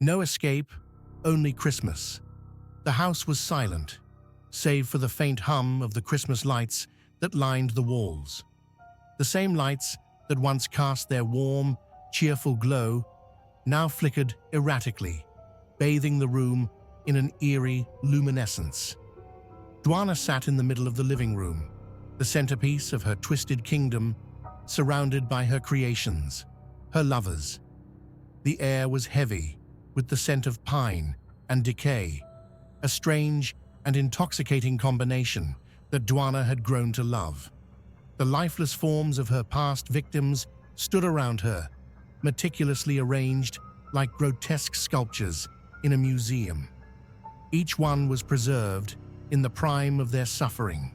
No escape, only Christmas. The house was silent, save for the faint hum of the Christmas lights that lined the walls. The same lights that once cast their warm, cheerful glow now flickered erratically, bathing the room in an eerie luminescence. Duana sat in the middle of the living room, the centerpiece of her twisted kingdom, surrounded by her creations, her lovers. The air was heavy, with the scent of pine and decay, a strange and intoxicating combination that Duana had grown to love. The lifeless forms of her past victims stood around her, meticulously arranged like grotesque sculptures in a museum. Each one was preserved in the prime of their suffering,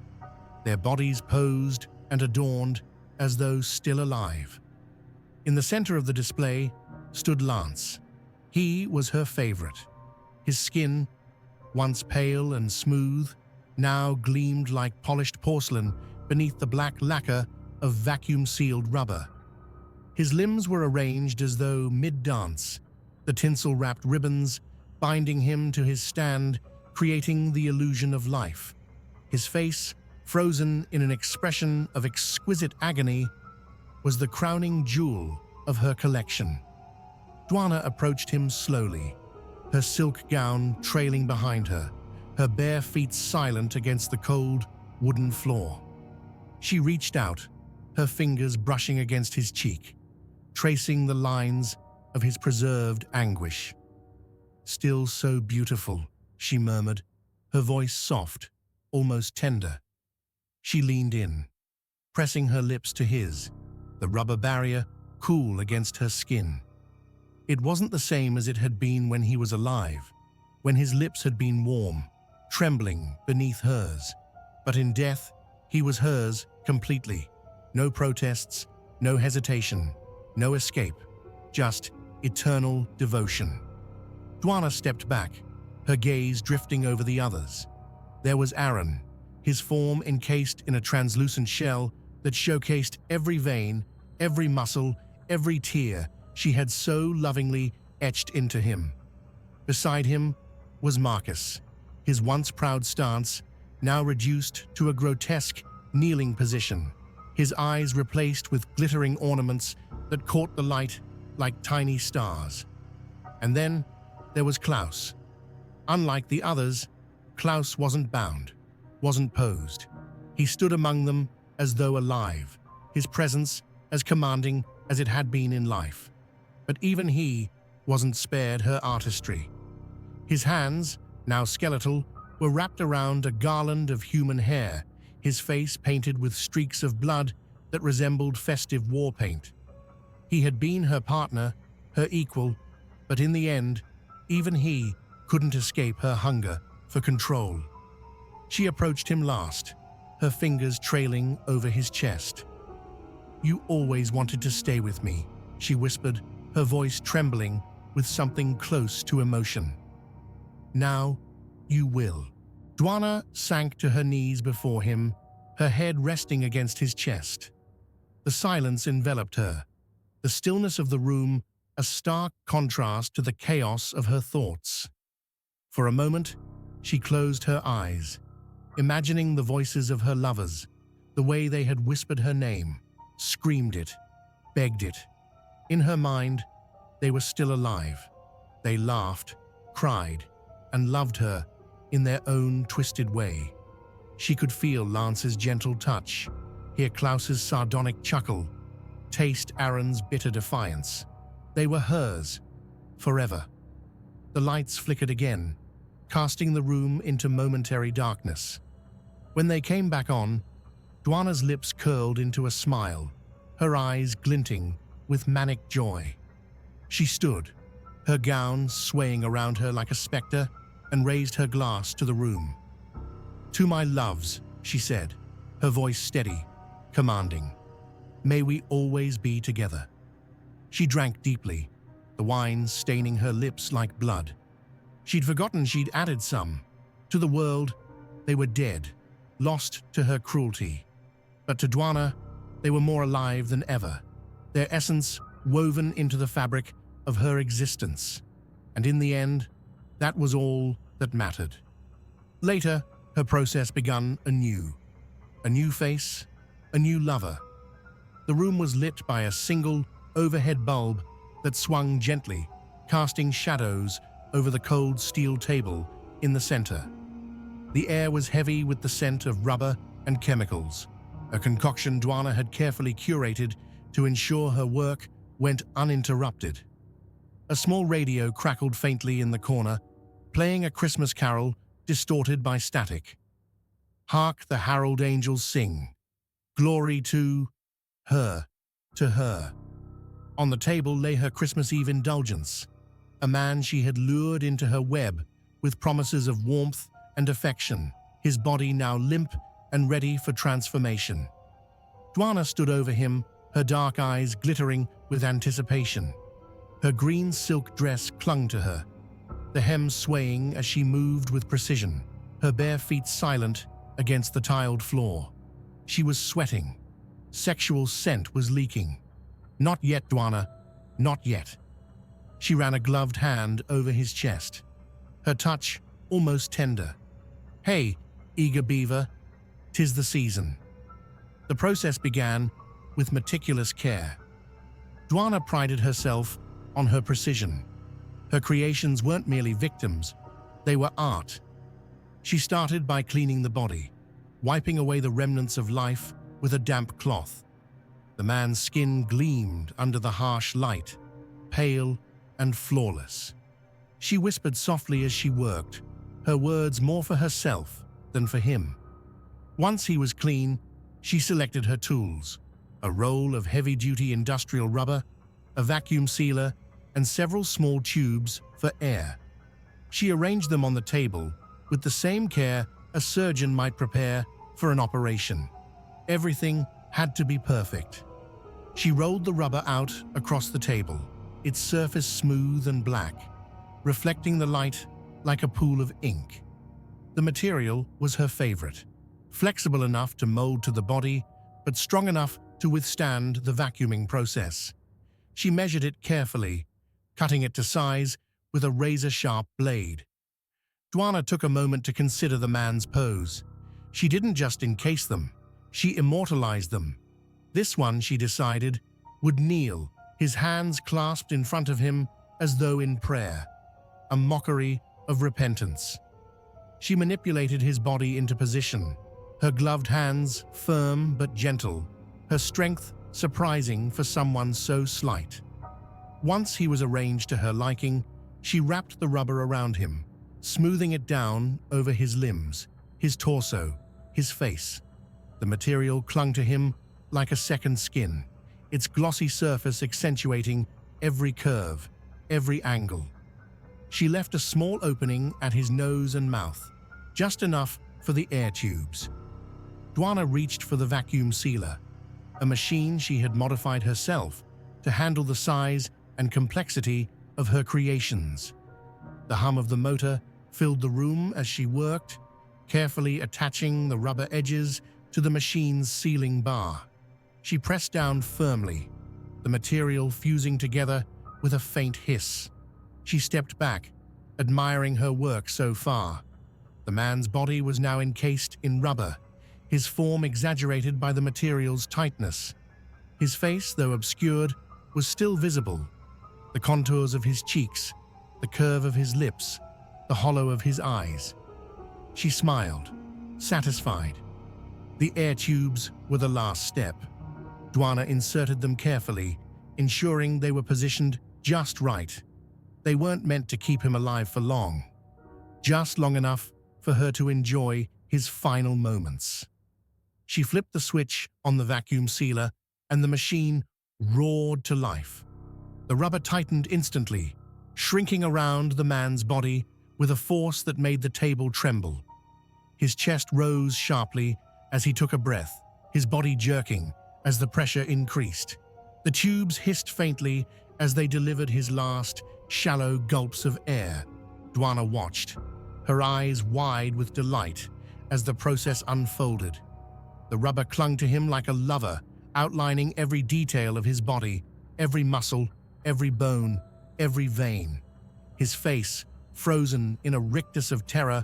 their bodies posed and adorned as though still alive. In the center of the display stood Lance. He was her favorite. His skin, once pale and smooth, now gleamed like polished porcelain beneath the black lacquer of vacuum-sealed rubber. His limbs were arranged as though mid-dance, the tinsel-wrapped ribbons binding him to his stand, creating the illusion of life. His face, frozen in an expression of exquisite agony, was the crowning jewel of her collection. Duana approached him slowly, her silk gown trailing behind her, her bare feet silent against the cold, wooden floor. She reached out, her fingers brushing against his cheek, tracing the lines of his preserved anguish. "Still so beautiful," she murmured, her voice soft, almost tender. She leaned in, pressing her lips to his, the rubber barrier cool against her skin. It wasn't the same as it had been when he was alive, when his lips had been warm, trembling beneath hers. But in death, he was hers completely. No protests, no hesitation, no escape, just eternal devotion. Duana stepped back, her gaze drifting over the others. There was Aaron, his form encased in a translucent shell that showcased every vein, every muscle, every tear she had so lovingly etched into him. Beside him was Marcus, his once proud stance now reduced to a grotesque kneeling position, his eyes replaced with glittering ornaments that caught the light like tiny stars. And then there was Klaus. Unlike the others, Klaus wasn't bound, wasn't posed. He stood among them as though alive, his presence as commanding as it had been in life. But even he wasn't spared her artistry. His hands, now skeletal, were wrapped around a garland of human hair, his face painted with streaks of blood that resembled festive war paint. He had been her partner, her equal, but in the end, even he couldn't escape her hunger for control. She approached him last, her fingers trailing over his chest. "You always wanted to stay with me," she whispered, her voice trembling with something close to emotion. "Now, you will." Duana sank to her knees before him, her head resting against his chest. The silence enveloped her, the stillness of the room a stark contrast to the chaos of her thoughts. For a moment, she closed her eyes, imagining the voices of her lovers, the way they had whispered her name, screamed it, begged it. In her mind, they were still alive. They laughed, cried, and loved her in their own twisted way. She could feel Lance's gentle touch, hear Klaus's sardonic chuckle, taste Aaron's bitter defiance. They were hers, forever. The lights flickered again, casting the room into momentary darkness. When they came back on, Duana's lips curled into a smile, her eyes glinting with manic joy. She stood, her gown swaying around her like a specter, and raised her glass to the room. "To my loves," she said, her voice steady, commanding. "May we always be together." She drank deeply, the wine staining her lips like blood. She'd forgotten she'd added some. To the world, they were dead, lost to her cruelty. But to Duana, they were more alive than ever, their essence woven into the fabric of her existence. And in the end, that was all that mattered. Later, her process begun anew. A new face, a new lover. The room was lit by a single overhead bulb that swung gently, casting shadows over the cold steel table in the center. The air was heavy with the scent of rubber and chemicals, a concoction Dwana had carefully curated to ensure her work went uninterrupted. A small radio crackled faintly in the corner, playing a Christmas carol distorted by static. Hark the herald angels sing, glory to her, to her. On the table lay her Christmas Eve indulgence, a man she had lured into her web with promises of warmth and affection, his body now limp and ready for transformation. Dwana stood over him, her dark eyes glittering with anticipation. Her green silk dress clung to her, the hem swaying as she moved with precision, her bare feet silent against the tiled floor. She was sweating. Sexual scent was leaking. Not yet, Dwana, not yet. She ran a gloved hand over his chest, her touch almost tender. Hey, eager beaver, 'tis the season. The process began with meticulous care. Dwana prided herself on her precision. Her creations weren't merely victims, they were art. She started by cleaning the body, wiping away the remnants of life with a damp cloth. The man's skin gleamed under the harsh light, pale and flawless. She whispered softly as she worked, her words more for herself than for him. Once he was clean, she selected her tools, a roll of heavy-duty industrial rubber, a vacuum sealer, and several small tubes for air. She arranged them on the table with the same care a surgeon might prepare for an operation. Everything had to be perfect. She rolled the rubber out across the table, its surface smooth and black, reflecting the light like a pool of ink. The material was her favorite, flexible enough to mold to the body, but strong enough to withstand the vacuuming process. She measured it carefully, cutting it to size with a razor-sharp blade. Dwana took a moment to consider the man's pose. She didn't just encase them, she immortalized them. This one, she decided, would kneel, his hands clasped in front of him as though in prayer, a mockery of repentance. She manipulated his body into position, her gloved hands firm but gentle, her strength surprising for someone so slight. Once he was arranged to her liking, she wrapped the rubber around him, smoothing it down over his limbs, his torso, his face. The material clung to him like a second skin, its glossy surface accentuating every curve, every angle. She left a small opening at his nose and mouth, just enough for the air tubes. Dwana reached for the vacuum sealer, a machine she had modified herself to handle the size and complexity of her creations. The hum of the motor filled the room as she worked, carefully attaching the rubber edges to the machine's sealing bar. She pressed down firmly, the material fusing together with a faint hiss. She stepped back, admiring her work so far. The man's body was now encased in rubber, his form exaggerated by the material's tightness. His face, though obscured, was still visible. The contours of his cheeks, the curve of his lips, the hollow of his eyes. She smiled, satisfied. The air tubes were the last step. Dwana inserted them carefully, ensuring they were positioned just right. They weren't meant to keep him alive for long, just long enough for her to enjoy his final moments. She flipped the switch on the vacuum sealer, and the machine roared to life. The rubber tightened instantly, shrinking around the man's body with a force that made the table tremble. His chest rose sharply as he took a breath, his body jerking as the pressure increased. The tubes hissed faintly as they delivered his last, shallow gulps of air. Dwana watched, her eyes wide with delight as the process unfolded. The rubber clung to him like a lover, outlining every detail of his body, every muscle, every bone, every vein. his face, frozen in a rictus of terror,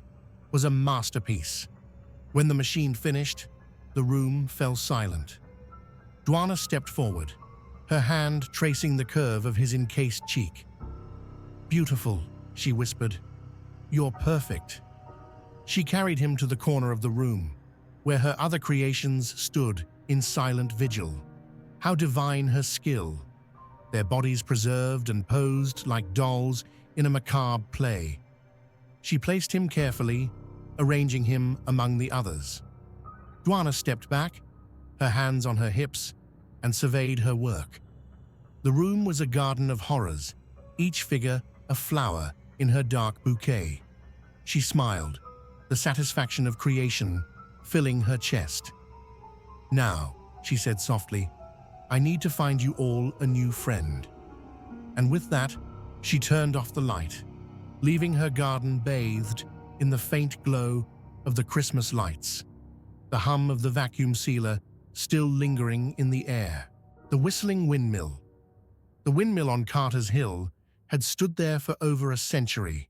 was a masterpiece. When the machine finished, the room fell silent. Duana stepped forward, her hand tracing the curve of his encased cheek. "Beautiful," she whispered. "You're perfect." She carried him to the corner of the room, where her other creations stood in silent vigil. How divine her skill, their bodies preserved and posed like dolls in a macabre play. She placed him carefully, arranging him among the others. Duana stepped back, her hands on her hips, and surveyed her work. The room was a garden of horrors, each figure a flower in her dark bouquet. She smiled, the satisfaction of creation filling her chest. "Now," she said softly, "I need to find you all a new friend." And with that, she turned off the light, leaving her garden bathed in the faint glow of the Christmas lights, the hum of the vacuum sealer still lingering in the air. The whistling windmill. The windmill on Carter's Hill had stood there for over a century,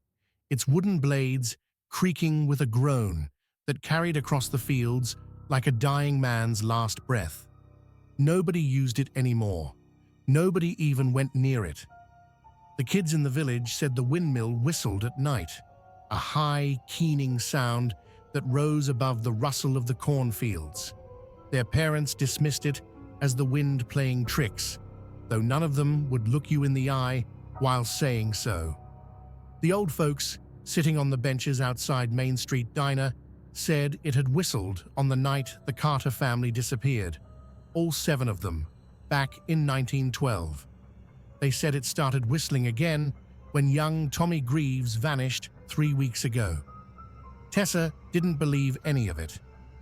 its wooden blades creaking with a groan that carried across the fields like a dying man's last breath. Nobody used it anymore. Nobody even went near it. The kids in the village said the windmill whistled at night, a high, keening sound that rose above the rustle of the cornfields. Their parents dismissed it as the wind playing tricks, though none of them would look you in the eye while saying so. The old folks, sitting on the benches outside Main Street Diner, said it had whistled on the night the Carter family disappeared, all 7 of them, back in 1912. They said it started whistling again when young Tommy Greaves vanished 3 weeks ago. Tessa didn't believe any of it.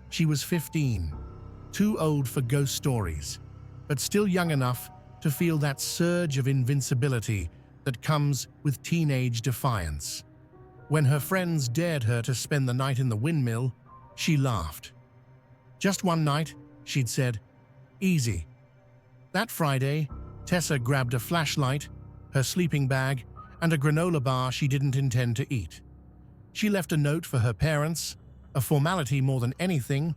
She was 15, too old for ghost stories, but still young enough to feel that surge of invincibility that comes with teenage defiance. When her friends dared her to spend the night in the windmill, she laughed. "Just one night," she'd said. "Easy." That Friday, Tessa grabbed a flashlight, her sleeping bag, and a granola bar she didn't intend to eat. She left a note for her parents, a formality more than anything,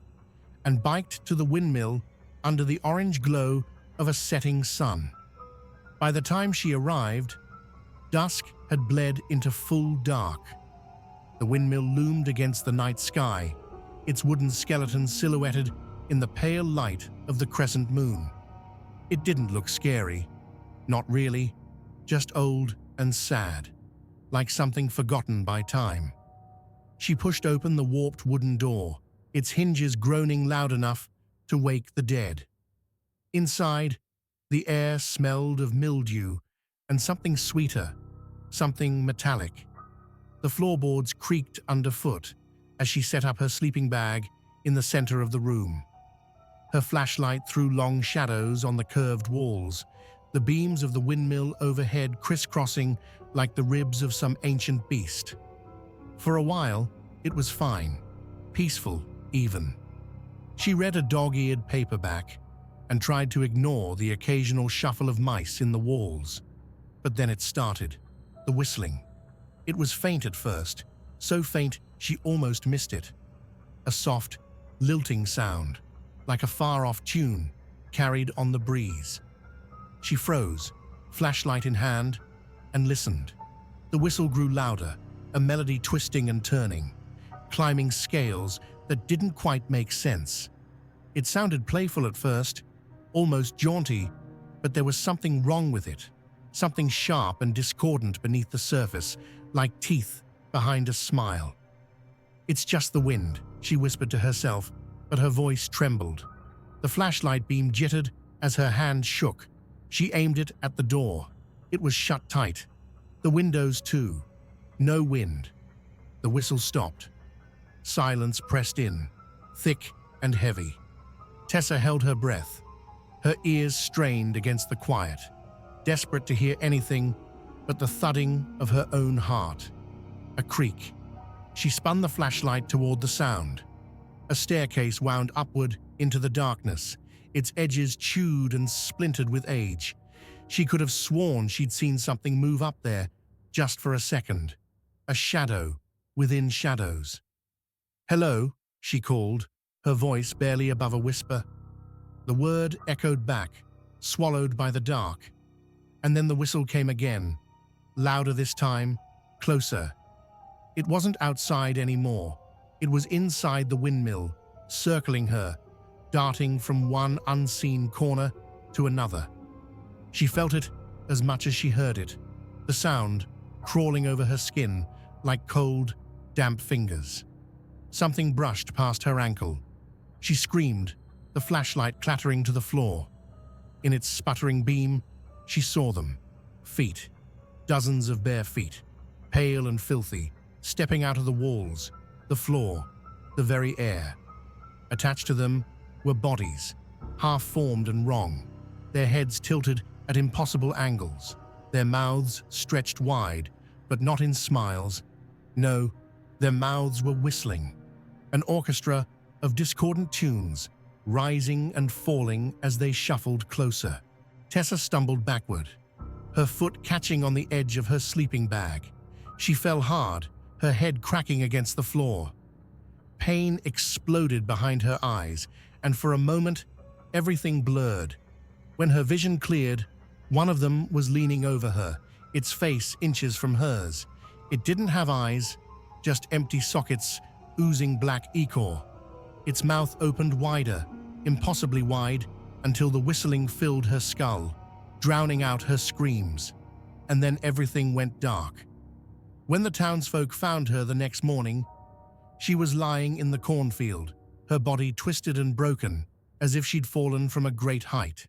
and biked to the windmill under the orange glow of a setting sun. By the time she arrived, dusk had bled into full dark. The windmill loomed against the night sky, its wooden skeleton silhouetted in the pale light of the crescent moon. It didn't look scary. Not really, just old and sad, like something forgotten by time. She pushed open the warped wooden door, its hinges groaning loud enough to wake the dead. Inside, the air smelled of mildew and something sweeter, something metallic. The floorboards creaked underfoot as she set up her sleeping bag in the center of the room. Her flashlight threw long shadows on the curved walls, the beams of the windmill overhead crisscrossing like the ribs of some ancient beast. For a while, it was fine, peaceful even. She read a dog-eared paperback and tried to ignore the occasional shuffle of mice in the walls. But then it started, the whistling. It was faint at first, so faint she almost missed it. A soft, lilting sound, like a far-off tune, carried on the breeze. She froze, flashlight in hand, and listened. The whistle grew louder, a melody twisting and turning, climbing scales that didn't quite make sense. It sounded playful at first, almost jaunty, but there was something wrong with it, something sharp and discordant beneath the surface, like teeth behind a smile. "It's just the wind," she whispered to herself, but her voice trembled. The flashlight beam jittered as her hand shook. She aimed it at the door. It was shut tight. The windows too. No wind. The whistle stopped. Silence pressed in, thick and heavy. Tessa held her breath, her ears strained against the quiet, desperate to hear anything but the thudding of her own heart. A creak. She spun the flashlight toward the sound. A staircase wound upward into the darkness, its edges chewed and splintered with age. She could have sworn she'd seen something move up there, just for a second, a shadow within shadows. "Hello," she called, her voice barely above a whisper. The word echoed back, swallowed by the dark. And then the whistle came again, louder this time, closer. It wasn't outside anymore. It was inside the windmill, circling her, darting from one unseen corner to another. She felt it as much as she heard it, the sound crawling over her skin like cold, damp fingers. Something brushed past her ankle. She screamed, the flashlight clattering to the floor. In its sputtering beam, she saw them. Feet. Dozens of bare feet, pale and filthy, stepping out of the walls, the floor, the very air. Attached to them were bodies, half-formed and wrong, their heads tilted at impossible angles, their mouths stretched wide, but not in smiles. No, their mouths were whistling, an orchestra of discordant tunes, rising and falling as they shuffled closer. Tessa stumbled backward, her foot catching on the edge of her sleeping bag. She fell hard, her head cracking against the floor. Pain exploded behind her eyes, and for a moment, everything blurred. When her vision cleared, one of them was leaning over her, its face inches from hers. It didn't have eyes, just empty sockets oozing black ichor. Its mouth opened wider, impossibly wide, until the whistling filled her skull, drowning out her screams. And then everything went dark. When the townsfolk found her the next morning, she was lying in the cornfield, her body twisted and broken, as if she'd fallen from a great height.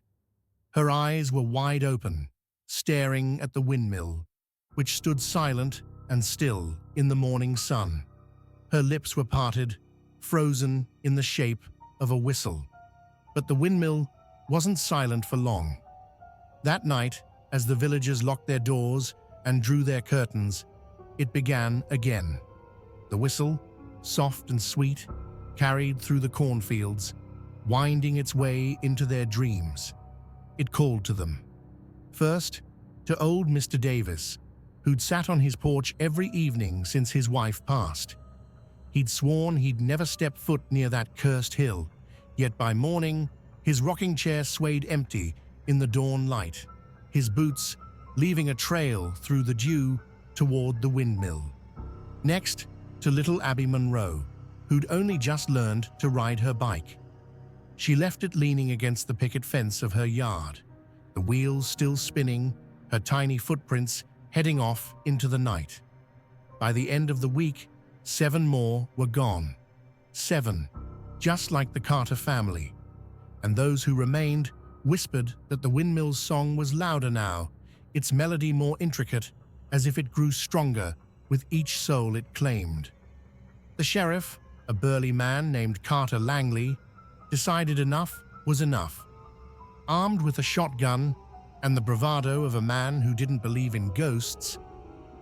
Her eyes were wide open, staring at the windmill, which stood silent and still in the morning sun. Her lips were parted, frozen in the shape of a whistle. But the windmill wasn't silent for long. That night, as the villagers locked their doors and drew their curtains, it began again. The whistle, soft and sweet, carried through the cornfields, winding its way into their dreams. It called to them. First, to old Mr. Davis, who'd sat on his porch every evening since his wife passed. He'd sworn he'd never step foot near that cursed hill, yet by morning, his rocking chair swayed empty in the dawn light, his boots leaving a trail through the dew toward the windmill. Next, to little Abby Monroe, who'd only just learned to ride her bike. She left it leaning against the picket fence of her yard, the wheels still spinning, her tiny footprints heading off into the night. By the end of the week, 7 more were gone. 7, just like the Carter family. And those who remained whispered that the windmill's song was louder now, its melody more intricate, as if it grew stronger with each soul it claimed. The sheriff, a burly man named Carter Langley, decided enough was enough. Armed with a shotgun and the bravado of a man who didn't believe in ghosts,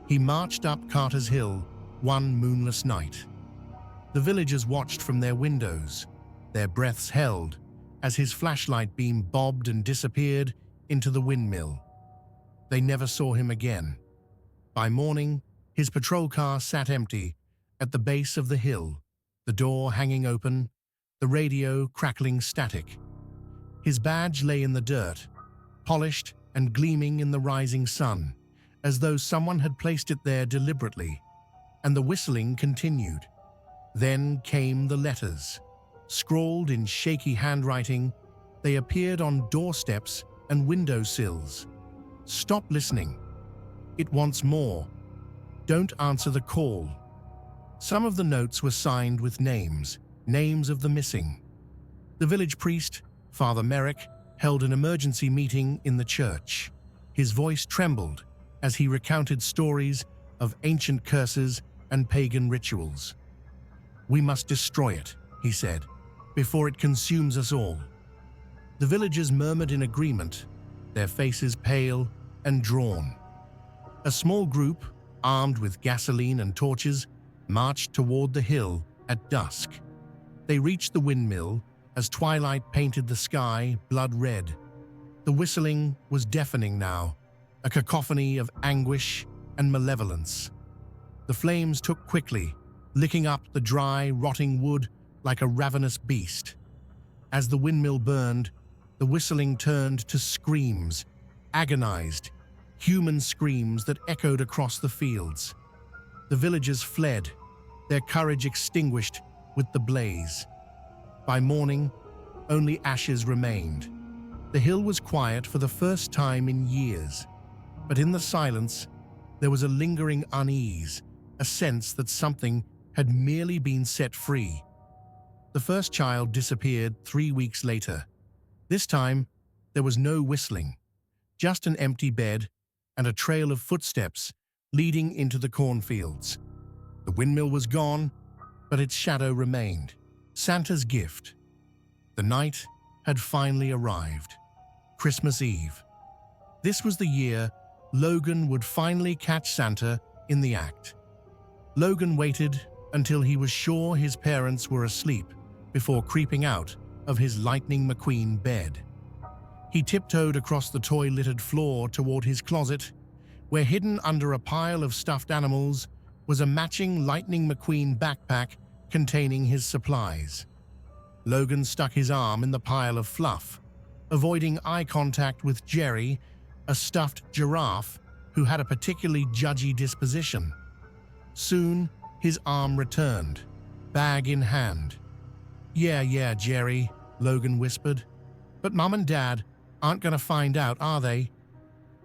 he marched up Carter's Hill one moonless night. The villagers watched from their windows, their breaths held, as his flashlight beam bobbed and disappeared into the windmill. They never saw him again. By morning, his patrol car sat empty at the base of the hill, the door hanging open, the radio crackling static. His badge lay in the dirt, polished and gleaming in the rising sun, as though someone had placed it there deliberately. And the whistling continued. Then came the letters. Scrawled in shaky handwriting, they appeared on doorsteps and windowsills. Stop listening. It wants more. Don't answer the call. Some of the notes were signed with names of the missing. The village priest, Father Merrick, held an emergency meeting in the church. His voice trembled as he recounted stories of ancient curses and pagan rituals. "We must destroy it," he said, "before it consumes us all." The villagers murmured in agreement, their faces pale and drawn. A small group, armed with gasoline and torches, marched toward the hill at dusk. They reached the windmill as twilight painted the sky blood red. The whistling was deafening now, a cacophony of anguish and malevolence. The flames took quickly, licking up the dry, rotting wood like a ravenous beast. As the windmill burned, the whistling turned to screams, agonized, human screams that echoed across the fields. The villagers fled, their courage extinguished with the blaze. By morning, only ashes remained. The hill was quiet for the first time in years, but in the silence, there was a lingering unease, a sense that something had merely been set free. The first child disappeared 3 weeks later. This time, there was no whistling, just an empty bed and a trail of footsteps leading into the cornfields. The windmill was gone, but its shadow remained. Santa's gift. The night had finally arrived. Christmas Eve. This was the year Logan would finally catch Santa in the act. Logan waited until he was sure his parents were asleep before creeping out of his Lightning McQueen bed. He tiptoed across the toy-littered floor toward his closet, where hidden under a pile of stuffed animals was a matching Lightning McQueen backpack containing his supplies. Logan stuck his arm in the pile of fluff, avoiding eye contact with Jerry, a stuffed giraffe who had a particularly judgy disposition. Soon, his arm returned, bag in hand. Yeah, Jerry," Logan whispered. "But Mom and Dad aren't gonna find out, are they?"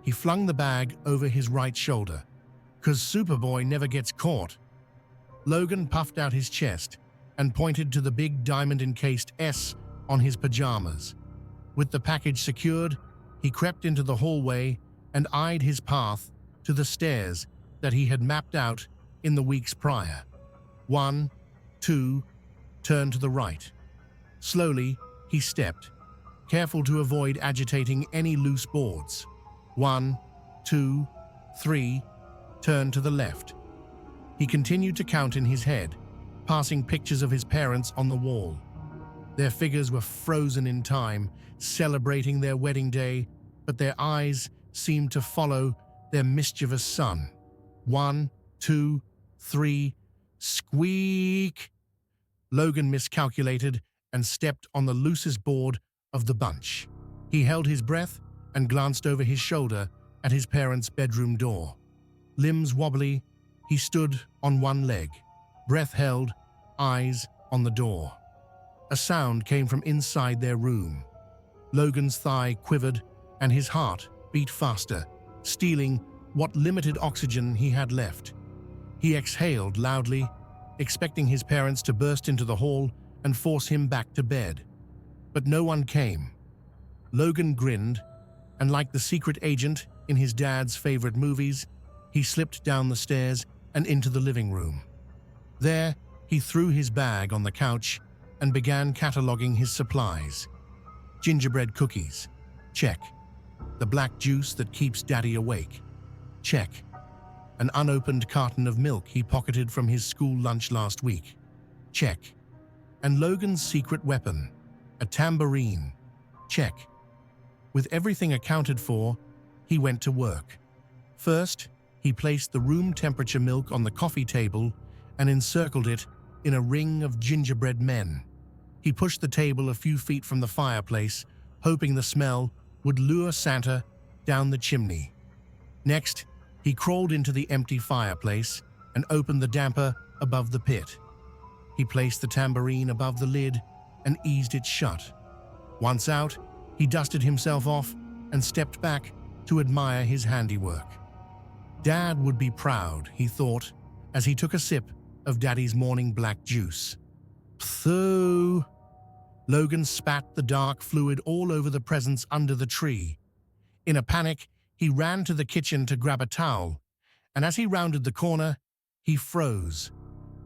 He flung the bag over his right shoulder. "'Cause Superboy never gets caught." Logan puffed out his chest and pointed to the big diamond-encased S on his pajamas. With the package secured, he crept into the hallway and eyed his path to the stairs that he had mapped out in the weeks prior. 1, 2, turn to the right. Slowly, he stepped, careful to avoid agitating any loose boards. 1, 2, 3, turn to the left. He continued to count in his head, passing pictures of his parents on the wall. Their figures were frozen in time, celebrating their wedding day, but their eyes seemed to follow their mischievous son. 1, 2, 3, squeak! Logan miscalculated and stepped on the loosest board of the bunch. He held his breath and glanced over his shoulder at his parents' bedroom door. Limbs wobbly, he stood on one leg, breath held, eyes on the door. A sound came from inside their room. Logan's thigh quivered and his heart beat faster, stealing what limited oxygen he had left. He exhaled loudly, expecting his parents to burst into the hall and force him back to bed. But no one came. Logan grinned, and like the secret agent in his dad's favorite movies, he slipped down the stairs and into the living room. There, he threw his bag on the couch and began cataloging his supplies. Gingerbread cookies. Check. The black juice that keeps Daddy awake. Check. An unopened carton of milk he pocketed from his school lunch last week. Check. And Logan's secret weapon, a tambourine. Check. With everything accounted for, he went to work. First, he placed the room temperature milk on the coffee table and encircled it in a ring of gingerbread men. He pushed the table a few feet from the fireplace, hoping the smell would lure Santa down the chimney. Next, he crawled into the empty fireplace and opened the damper above the pit. He placed the tambourine above the lid and eased it shut. Once out, he dusted himself off and stepped back to admire his handiwork. Dad would be proud, he thought, as he took a sip of Daddy's morning black juice. Pthoo! Logan spat the dark fluid all over the presents under the tree. In a panic, he ran to the kitchen to grab a towel, and as he rounded the corner, he froze.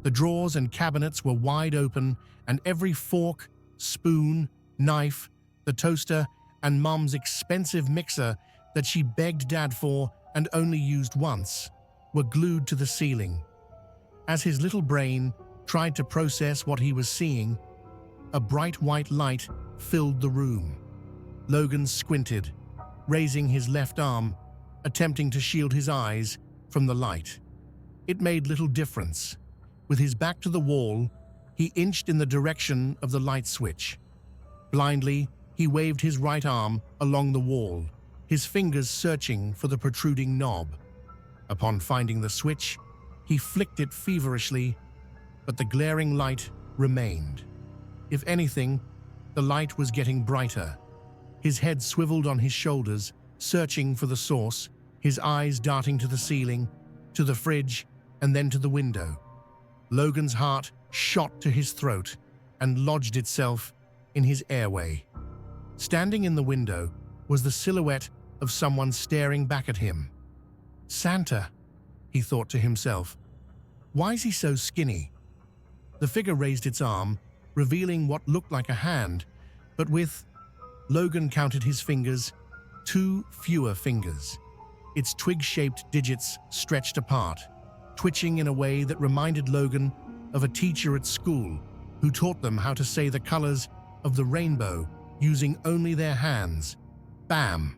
The drawers and cabinets were wide open, and every fork, spoon, knife, the toaster, and Mom's expensive mixer that she begged Dad for and only used once were glued to the ceiling. As his little brain tried to process what he was seeing, a bright white light filled the room. Logan squinted, raising his left arm, attempting to shield his eyes from from the light. It made little difference. With his back to the wall, he inched in the direction of the light switch. Blindly, he waved his right arm along the wall, his fingers searching for the protruding knob. Upon finding the switch, he flicked it feverishly, but the glaring light remained. If anything, the light was getting brighter. His head swiveled on his shoulders, searching for the source, his eyes darting to the ceiling, to the fridge, and then to the window. Logan's heart shot to his throat and lodged itself in his airway. Standing in the window was the silhouette of someone staring back at him. Santa, he thought to himself. Why is he so skinny? The figure raised its arm, revealing what looked like a hand, but Logan counted his fingers, 2 fewer fingers. Its twig-shaped digits stretched apart, twitching in a way that reminded Logan of a teacher at school who taught them how to say the colors of the rainbow using only their hands. Bam!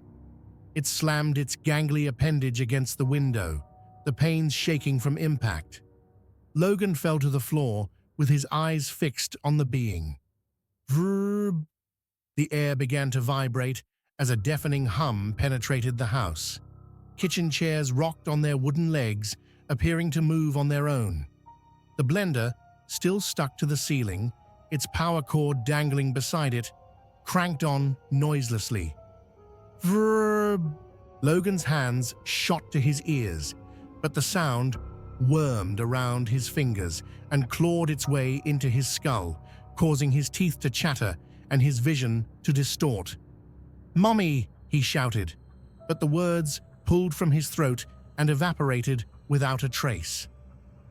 It slammed its gangly appendage against the window, the panes shaking from impact. Logan fell to the floor with his eyes fixed on the being. Vrrrr! The air began to vibrate as a deafening hum penetrated the house. Kitchen chairs rocked on their wooden legs, appearing to move on their own. The blender, still stuck to the ceiling, its power cord dangling beside it, cranked on noiselessly. Vrrrr! Logan's hands shot to his ears, but the sound wormed around his fingers and clawed its way into his skull, causing his teeth to chatter and his vision to distort. "Mommy!" he shouted, but the words pulled from his throat and evaporated without a trace.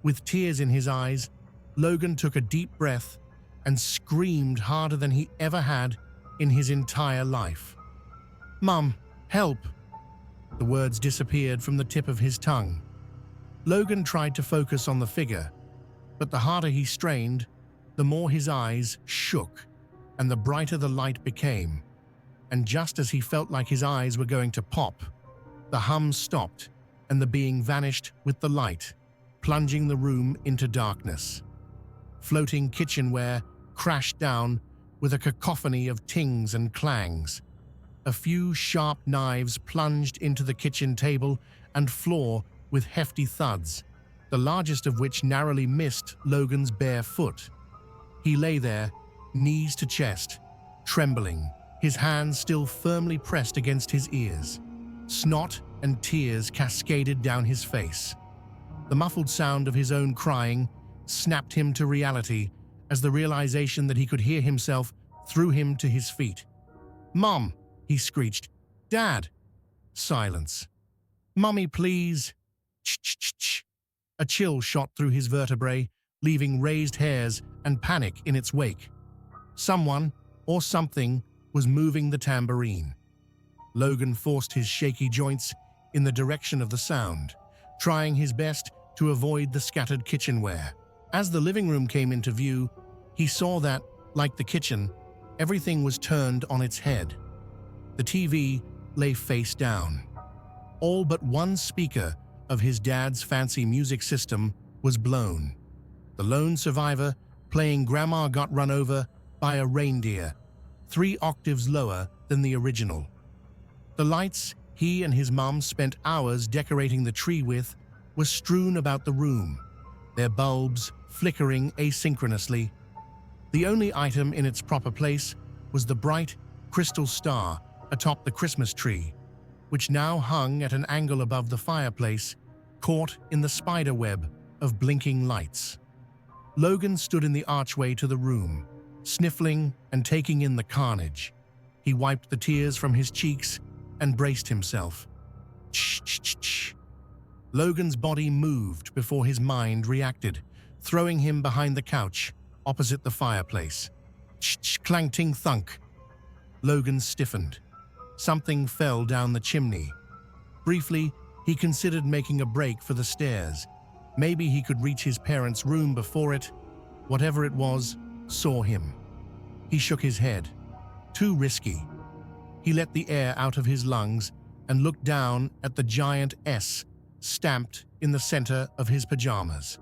With tears in his eyes, Logan took a deep breath and screamed harder than he ever had in his entire life. "Mum, help!" The words disappeared from the tip of his tongue. Logan tried to focus on the figure, but the harder he strained, the more his eyes shook and the brighter the light became. And just as he felt like his eyes were going to pop, the hum stopped and the being vanished with the light, plunging the room into darkness. Floating kitchenware crashed down with a cacophony of tings and clangs. A few sharp knives plunged into the kitchen table and floor with hefty thuds, the largest of which narrowly missed Logan's bare foot. He lay there, knees to chest, trembling, his hands still firmly pressed against his ears. Snot and tears cascaded down his face. The muffled sound of his own crying snapped him to reality as the realization that he could hear himself threw him to his feet. "Mom!" he screeched. "Dad!" Silence. "Mummy, please!" Ch-ch-ch-ch. A chill shot through his vertebrae, leaving raised hairs and panic in its wake. Someone, or something, was moving the tambourine. Logan forced his shaky joints in the direction of the sound, trying his best to avoid the scattered kitchenware. As the living room came into view, he saw that, like the kitchen, everything was turned on its head. The TV lay face down. All but one speaker of his dad's fancy music system was blown. The lone survivor playing Grandma Got Run Over by a Reindeer, 3 octaves lower than the original. The lights he and his mom spent hours decorating the tree with were strewn about the room, their bulbs flickering asynchronously. The only item in its proper place was the bright crystal star atop the Christmas tree, which now hung at an angle above the fireplace, caught in the spider web of blinking lights. Logan stood in the archway to the room, sniffling and taking in the carnage. He wiped the tears from his cheeks and braced himself. Ch-ch-ch-ch. Logan's body moved before his mind reacted, throwing him behind the couch, opposite the fireplace. Ch-ch-clang-ting-thunk. Logan stiffened. Something fell down the chimney. Briefly, he considered making a break for the stairs. Maybe he could reach his parents' room before it. Whatever it was, saw him. He shook his head. Too risky. He let the air out of his lungs and looked down at the giant S stamped in the center of his pajamas.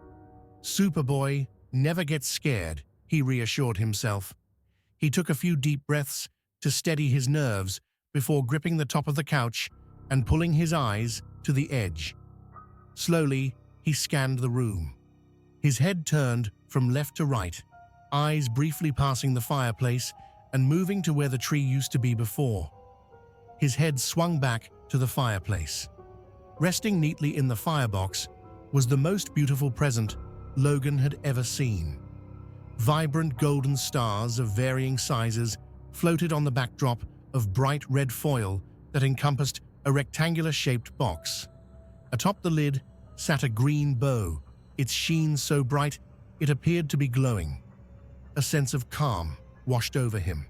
Superboy never gets scared, he reassured himself. He took a few deep breaths to steady his nerves before gripping the top of the couch and pulling his eyes to the edge. Slowly, he scanned the room. His head turned from left to right, eyes briefly passing the fireplace and moving to where the tree used to be before. His head swung back to the fireplace. Resting neatly in the firebox was the most beautiful present Logan had ever seen. Vibrant golden stars of varying sizes floated on the backdrop of bright red foil that encompassed a rectangular-shaped box. Atop the lid sat a green bow, its sheen so bright it appeared to be glowing. A sense of calm washed over him.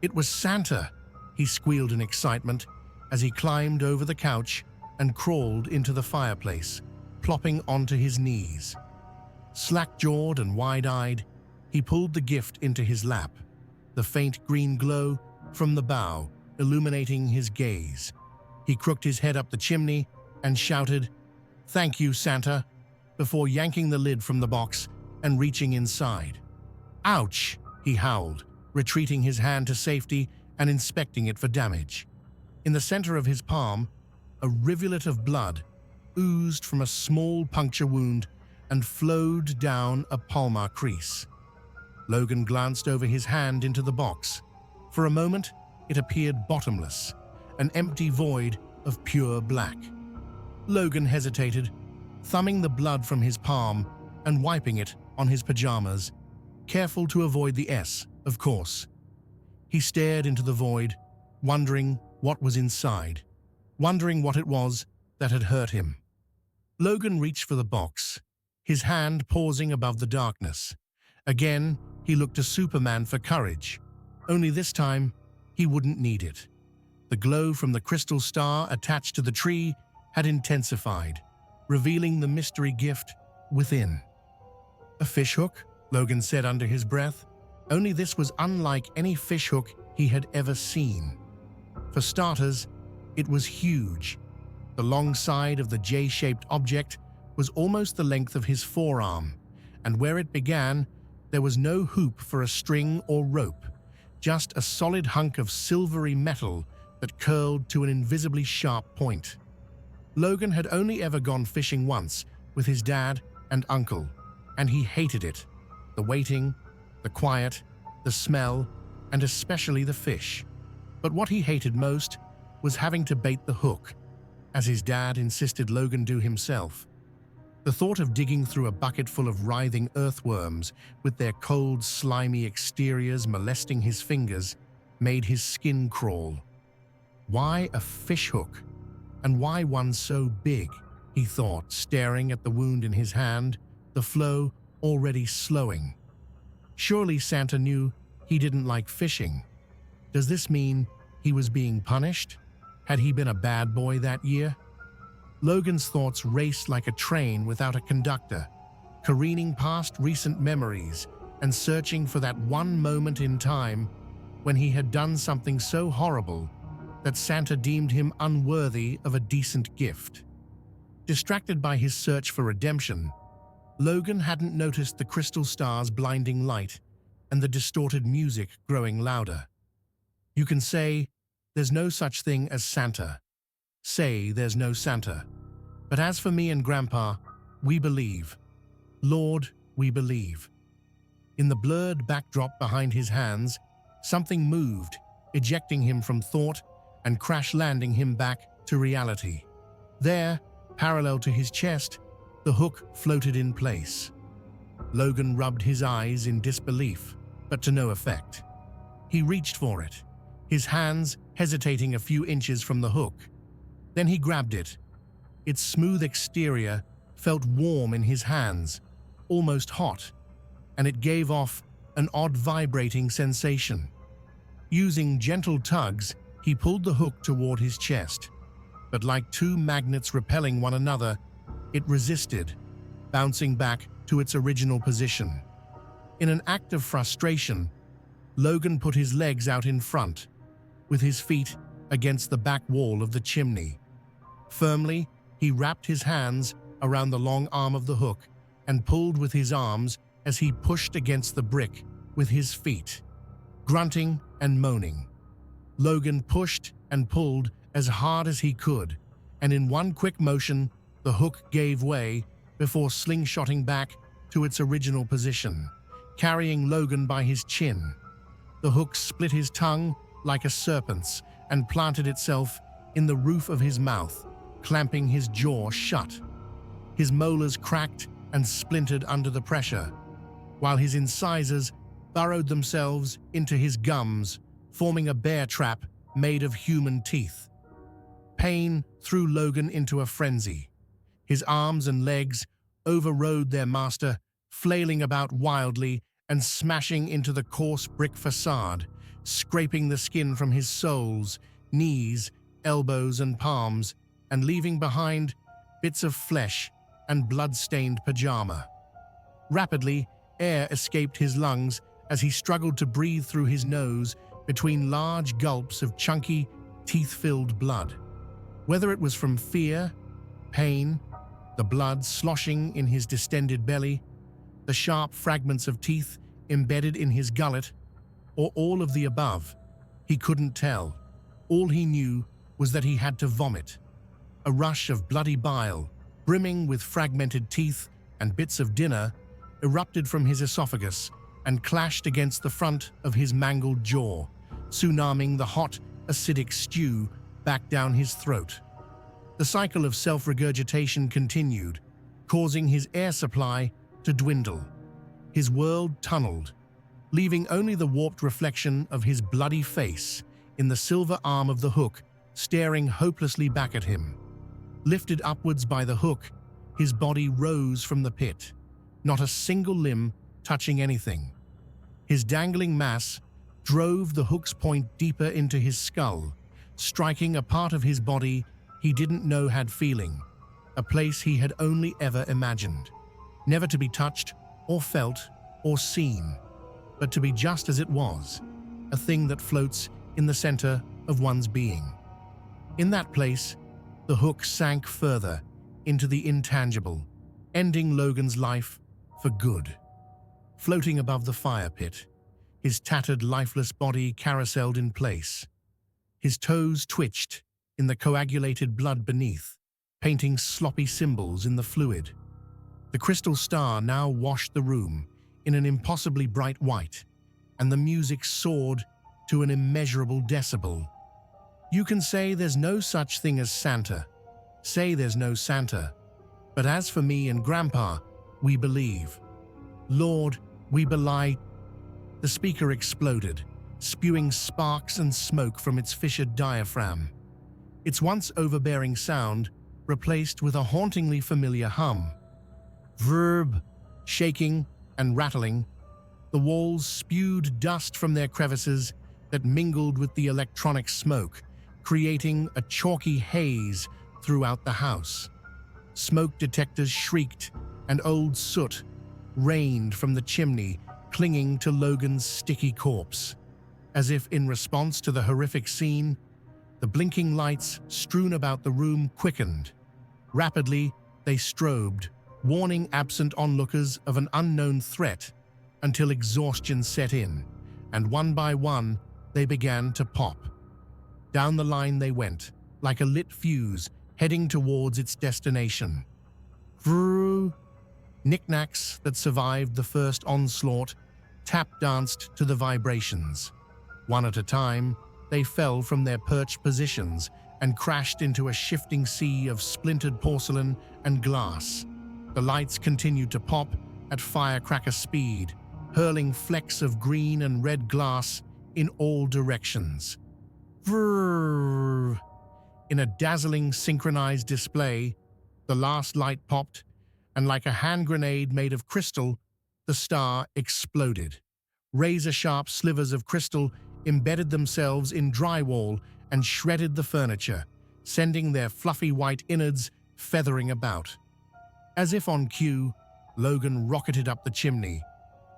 It was Santa, he squealed in excitement as he climbed over the couch and crawled into the fireplace, plopping onto his knees. Slack-jawed and wide-eyed, he pulled the gift into his lap, the faint green glow from the bow illuminating his gaze. He crooked his head up the chimney and shouted, "Thank you, Santa," before yanking the lid from the box and reaching inside. "Ouch!" he howled, retreating his hand to safety and inspecting it for damage. In the center of his palm, a rivulet of blood oozed from a small puncture wound and flowed down a palmar crease. Logan glanced over his hand into the box. For a moment, it appeared bottomless, an empty void of pure black. Logan hesitated, thumbing the blood from his palm and wiping it on his pajamas, careful to avoid the S, of course. He stared into the void, wondering what was inside, wondering what it was that had hurt him. Logan reached for the box, his hand pausing above the darkness. Again, he looked to Superman for courage. Only this time, he wouldn't need it. The glow from the crystal star attached to the tree had intensified, revealing the mystery gift within. "A fishhook?" Logan said under his breath. Only this was unlike any fishhook he had ever seen. For starters, it was huge. The long side of the J-shaped object was almost the length of his forearm, and where it began, there was no hoop for a string or rope, just a solid hunk of silvery metal that curled to an invisibly sharp point. Logan had only ever gone fishing once with his dad and uncle, and he hated it. The waiting, the quiet, the smell, and especially the fish. But what he hated most was having to bait the hook, as his dad insisted Logan do himself. The thought of digging through a bucket full of writhing earthworms with their cold, slimy exteriors molesting his fingers made his skin crawl. Why a fishhook? And why one so big? He thought, staring at the wound in his hand, the flow already slowing. Surely Santa knew he didn't like fishing. Does this mean he was being punished? Had he been a bad boy that year? Logan's thoughts raced like a train without a conductor, careening past recent memories and searching for that one moment in time when he had done something so horrible that Santa deemed him unworthy of a decent gift. Distracted by his search for redemption, Logan hadn't noticed the crystal star's blinding light and the distorted music growing louder. You can say, "There's no such thing as Santa." Say there's no Santa. But as for me and Grandpa, we believe. Lord, we believe. In the blurred backdrop behind his hands, something moved, ejecting him from thought and crash-landing him back to reality. There, parallel to his chest, the hook floated in place. Logan rubbed his eyes in disbelief, but to no effect. He reached for it, his hands hesitating a few inches from the hook. Then he grabbed it. Its smooth exterior felt warm in his hands, almost hot, and it gave off an odd vibrating sensation. Using gentle tugs, he pulled the hook toward his chest, but like two magnets repelling one another, it resisted, bouncing back to its original position. In an act of frustration, Logan put his legs out in front, with his feet against the back wall of the chimney. Firmly, he wrapped his hands around the long arm of the hook and pulled with his arms as he pushed against the brick with his feet. Grunting and moaning, Logan pushed and pulled as hard as he could, and in one quick motion, the hook gave way before slingshotting back to its original position, carrying Logan by his chin. The hook split his tongue like a serpent's and planted itself in the roof of his mouth, clamping his jaw shut. His molars cracked and splintered under the pressure, while his incisors burrowed themselves into his gums, forming a bear trap made of human teeth. Pain threw Logan into a frenzy. His arms and legs overrode their master, flailing about wildly and smashing into the coarse brick facade, scraping the skin from his soles, knees, elbows, and palms, and leaving behind bits of flesh and blood-stained pajama. Rapidly, air escaped his lungs as he struggled to breathe through his nose between large gulps of chunky, teeth-filled blood. Whether it was from fear, pain, the blood sloshing in his distended belly, the sharp fragments of teeth embedded in his gullet, or all of the above, he couldn't tell. All he knew was that he had to vomit. A rush of bloody bile, brimming with fragmented teeth and bits of dinner, erupted from his esophagus and clashed against the front of his mangled jaw, tsunamiing the hot, acidic stew back down his throat. The cycle of self-regurgitation continued, causing his air supply to dwindle. His world tunneled, leaving only the warped reflection of his bloody face in the silver arm of the hook staring hopelessly back at him. Lifted upwards by the hook, his body rose from the pit, not a single limb touching anything. His dangling mass drove the hook's point deeper into his skull, striking a part of his body he didn't know had feeling, a place he had only ever imagined, never to be touched or felt or seen, but to be just as it was, a thing that floats in the center of one's being. In that place, the hook sank further into the intangible, ending Logan's life for good. Floating above the fire pit, his tattered, lifeless body carouseled in place. His toes twitched in the coagulated blood beneath, painting sloppy symbols in the fluid. The crystal star now washed the room in an impossibly bright white, and the music soared to an immeasurable decibel. You can say there's no such thing as Santa. Say there's no Santa. But as for me and Grandpa, we believe. Lord, we belie. The speaker exploded, spewing sparks and smoke from its fissured diaphragm. Its once overbearing sound replaced with a hauntingly familiar hum. Verb, shaking and rattling, the walls spewed dust from their crevices that mingled with the electronic smoke, creating a chalky haze throughout the house. Smoke detectors shrieked, and old soot rained from the chimney, clinging to Logan's sticky corpse. As if in response to the horrific scene, the blinking lights strewn about the room quickened. Rapidly, they strobed, warning absent onlookers of an unknown threat, until exhaustion set in, and one by one, they began to pop. Down the line they went, like a lit fuse, heading towards its destination. Vrrr! Knickknacks that survived the first onslaught tap-danced to the vibrations. One at a time, they fell from their perched positions and crashed into a shifting sea of splintered porcelain and glass. The lights continued to pop at firecracker speed, hurling flecks of green and red glass in all directions. Vrrr! In a dazzling synchronized display, the last light popped, and like a hand grenade made of crystal, the star exploded. Razor-sharp slivers of crystal embedded themselves in drywall and shredded the furniture, sending their fluffy white innards feathering about. As if on cue, Logan rocketed up the chimney,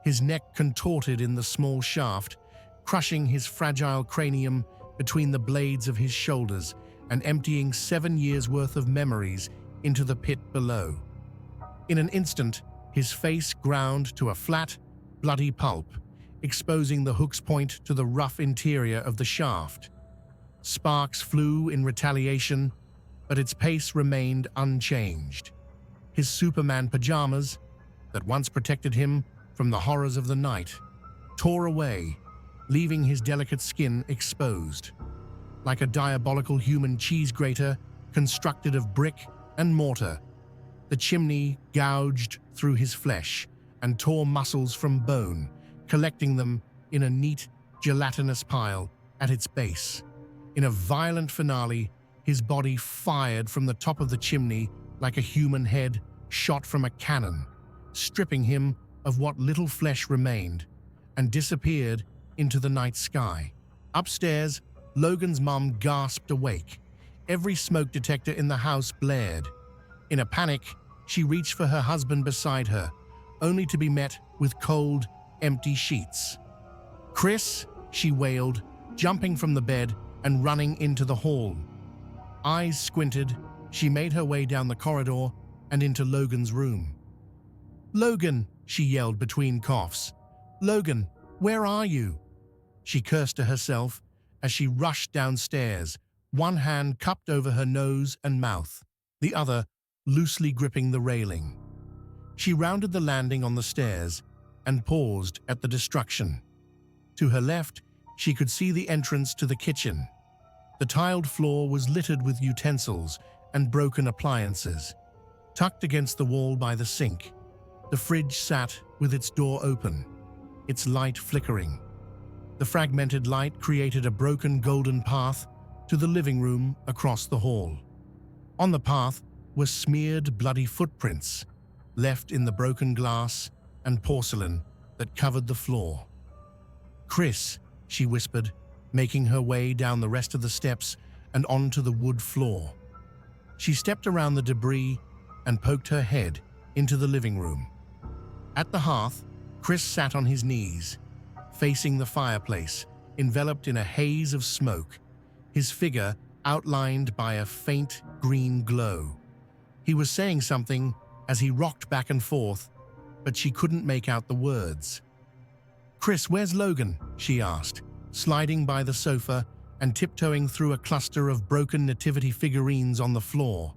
his neck contorted in the small shaft, crushing his fragile cranium between the blades of his shoulders and emptying 7 years' worth of memories into the pit below. In an instant, his face ground to a flat, bloody pulp, exposing the hook's point to the rough interior of the shaft. Sparks flew in retaliation, but its pace remained unchanged. His Superman pajamas, that once protected him from the horrors of the night, tore away, leaving his delicate skin exposed. Like a diabolical human cheese grater constructed of brick and mortar, the chimney gouged through his flesh and tore muscles from bone, collecting them in a neat, gelatinous pile at its base. In a violent finale, his body fired from the top of the chimney like a human head shot from a cannon, stripping him of what little flesh remained, and disappeared into the night sky. Upstairs, Logan's mom gasped awake. Every smoke detector in the house blared. In a panic, she reached for her husband beside her, only to be met with cold, empty sheets. "Chris," she wailed, jumping from the bed and running into the hall. Eyes squinted, she made her way down the corridor and into Logan's room. "Logan," she yelled between coughs. "Logan, where are you?" She cursed to herself as she rushed downstairs, one hand cupped over her nose and mouth, the other loosely gripping the railing. She rounded the landing on the stairs and paused at the destruction. To her left, she could see the entrance to the kitchen. The tiled floor was littered with utensils and broken appliances. Tucked against the wall by the sink, the fridge sat with its door open, its light flickering. The fragmented light created a broken golden path to the living room across the hall. On the path were smeared bloody footprints, left in the broken glass and porcelain that covered the floor. "Chris," she whispered, making her way down the rest of the steps and onto the wood floor. She stepped around the debris and poked her head into the living room. At the hearth, Chris sat on his knees, facing the fireplace, enveloped in a haze of smoke, his figure outlined by a faint green glow. He was saying something as he rocked back and forth, but she couldn't make out the words. "Chris, where's Logan?" she asked, sliding by the sofa and tiptoeing through a cluster of broken nativity figurines on the floor.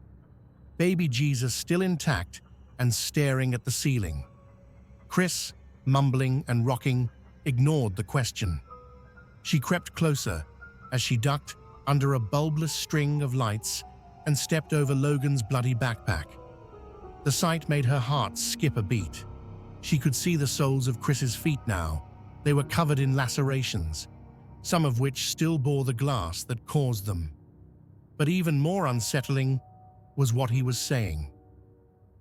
Baby Jesus still intact and staring at the ceiling. Chris, mumbling and rocking, ignored the question. She crept closer as she ducked under a bulbous string of lights and stepped over Logan's bloody backpack. The sight made her heart skip a beat. She could see the soles of Chris's feet now. They were covered in lacerations, some of which still bore the glass that caused them. But even more unsettling was what he was saying.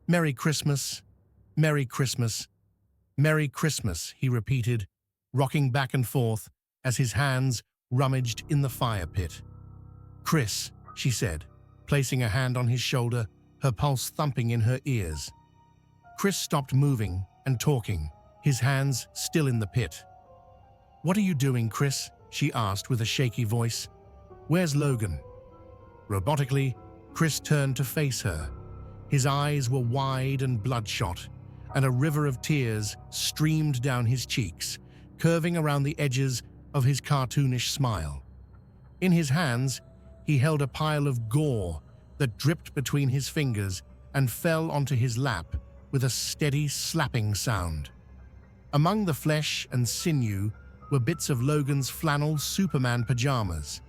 "Merry Christmas, Merry Christmas, Merry Christmas," he repeated, rocking back and forth as his hands rummaged in the fire pit. "Chris," she said, placing a hand on his shoulder, her pulse thumping in her ears. Chris stopped moving and talking, his hands still in the pit. "What are you doing, Chris?" she asked with a shaky voice. "Where's Logan?" Robotically, Chris turned to face her. His eyes were wide and bloodshot, and a river of tears streamed down his cheeks, curving around the edges of his cartoonish smile. In his hands, he held a pile of gore that dripped between his fingers and fell onto his lap with a steady slapping sound. Among the flesh and sinew were bits of Logan's flannel Superman pajamas,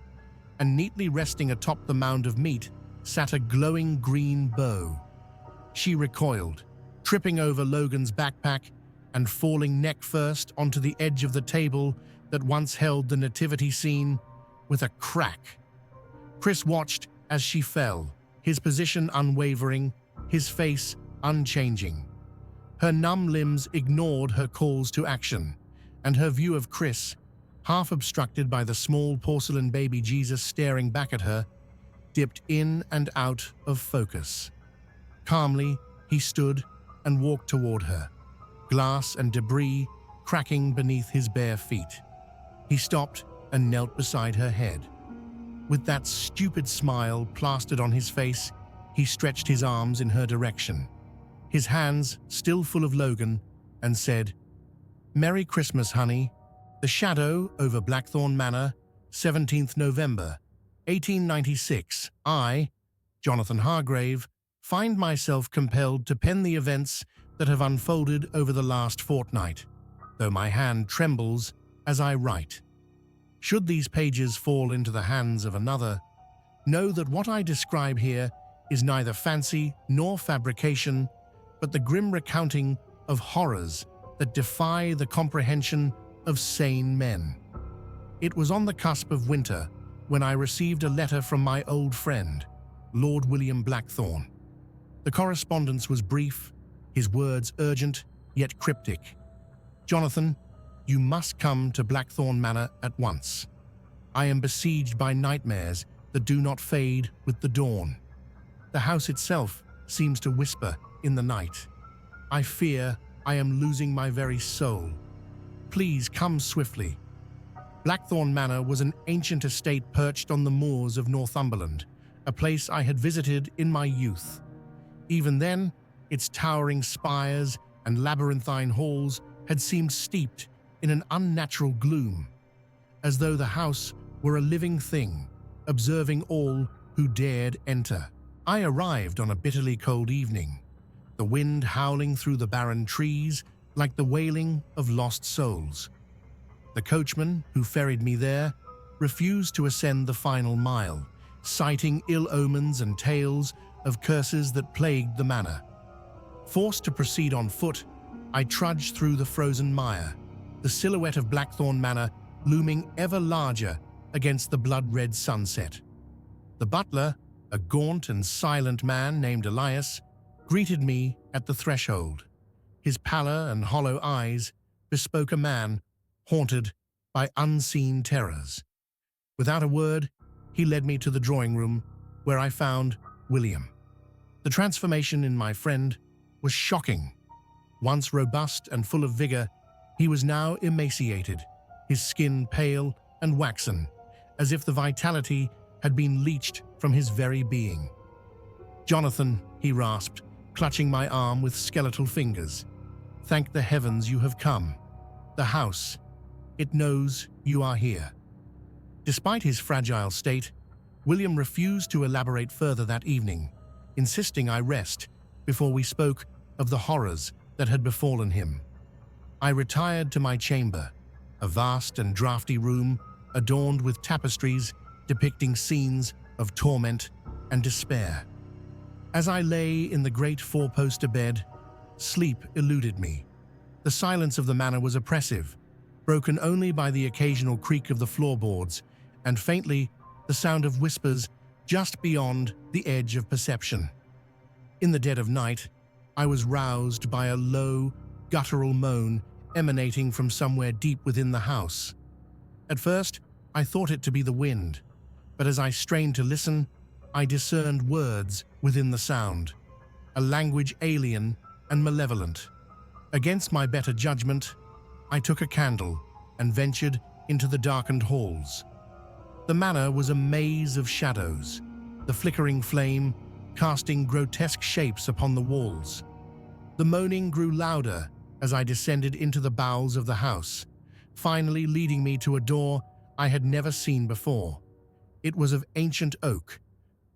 and neatly resting atop the mound of meat sat a glowing green bow. She recoiled, tripping over Logan's backpack and falling neck first onto the edge of the table that once held the nativity scene with a crack. Chris watched as she fell, his position unwavering, his face unchanging. Her numb limbs ignored her calls to action, and her view of Chris, half obstructed by the small porcelain baby Jesus staring back at her, dipped in and out of focus. Calmly, he stood and walked toward her, glass and debris cracking beneath his bare feet. He stopped and knelt beside her head. With that stupid smile plastered on his face, he stretched his arms in her direction. his hands still full of Logan, and said, "Merry Christmas, honey. The Shadow over Blackthorn Manor, 17th November, 1896. I, Jonathan Hargrave, find myself compelled to pen the events that have unfolded over the last fortnight, though my hand trembles as I write. Should these pages fall into the hands of another, know that what I describe here is neither fancy nor fabrication, but the grim recounting of horrors that defy the comprehension of sane men. It was on the cusp of winter when I received a letter from my old friend, Lord William Blackthorn. The correspondence was brief, his words urgent yet cryptic. "Jonathan, you must come to Blackthorn Manor at once. I am besieged by nightmares that do not fade with the dawn. The house itself seems to whisper in the night. I fear I am losing my very soul. Please come swiftly." Blackthorn Manor was an ancient estate perched on the moors of Northumberland, a place I had visited in my youth. Even then, its towering spires and labyrinthine halls had seemed steeped in an unnatural gloom, as though the house were a living thing, observing all who dared enter. I arrived on a bitterly cold evening, the wind howling through the barren trees like the wailing of lost souls. The coachman who ferried me there refused to ascend the final mile, citing ill omens and tales of curses that plagued the manor. Forced to proceed on foot, I trudged through the frozen mire, the silhouette of Blackthorn Manor looming ever larger against the blood-red sunset. The butler, a gaunt and silent man named Elias, greeted me at the threshold. His pallor and hollow eyes bespoke a man haunted by unseen terrors. Without a word, he led me to the drawing room, where I found William. The transformation in my friend was shocking. Once robust and full of vigor, he was now emaciated, his skin pale and waxen, as if the vitality had been leached from his very being. "Jonathan," he rasped, clutching my arm with skeletal fingers, "thank the heavens you have come. The house, it knows you are here." Despite his fragile state, William refused to elaborate further that evening, insisting I rest before we spoke of the horrors that had befallen him. I retired to my chamber, a vast and draughty room adorned with tapestries depicting scenes of torment and despair. As I lay in the great four-poster bed, sleep eluded me. The silence of the manor was oppressive, broken only by the occasional creak of the floorboards and faintly the sound of whispers just beyond the edge of perception. In the dead of night, I was roused by a low, guttural moan emanating from somewhere deep within the house. At first, I thought it to be the wind, but as I strained to listen, I discerned words within the sound, a language alien and malevolent. Against my better judgment, I took a candle and ventured into the darkened halls. The manor was a maze of shadows, the flickering flame casting grotesque shapes upon the walls. The moaning grew louder as I descended into the bowels of the house, finally leading me to a door I had never seen before. It was of ancient oak,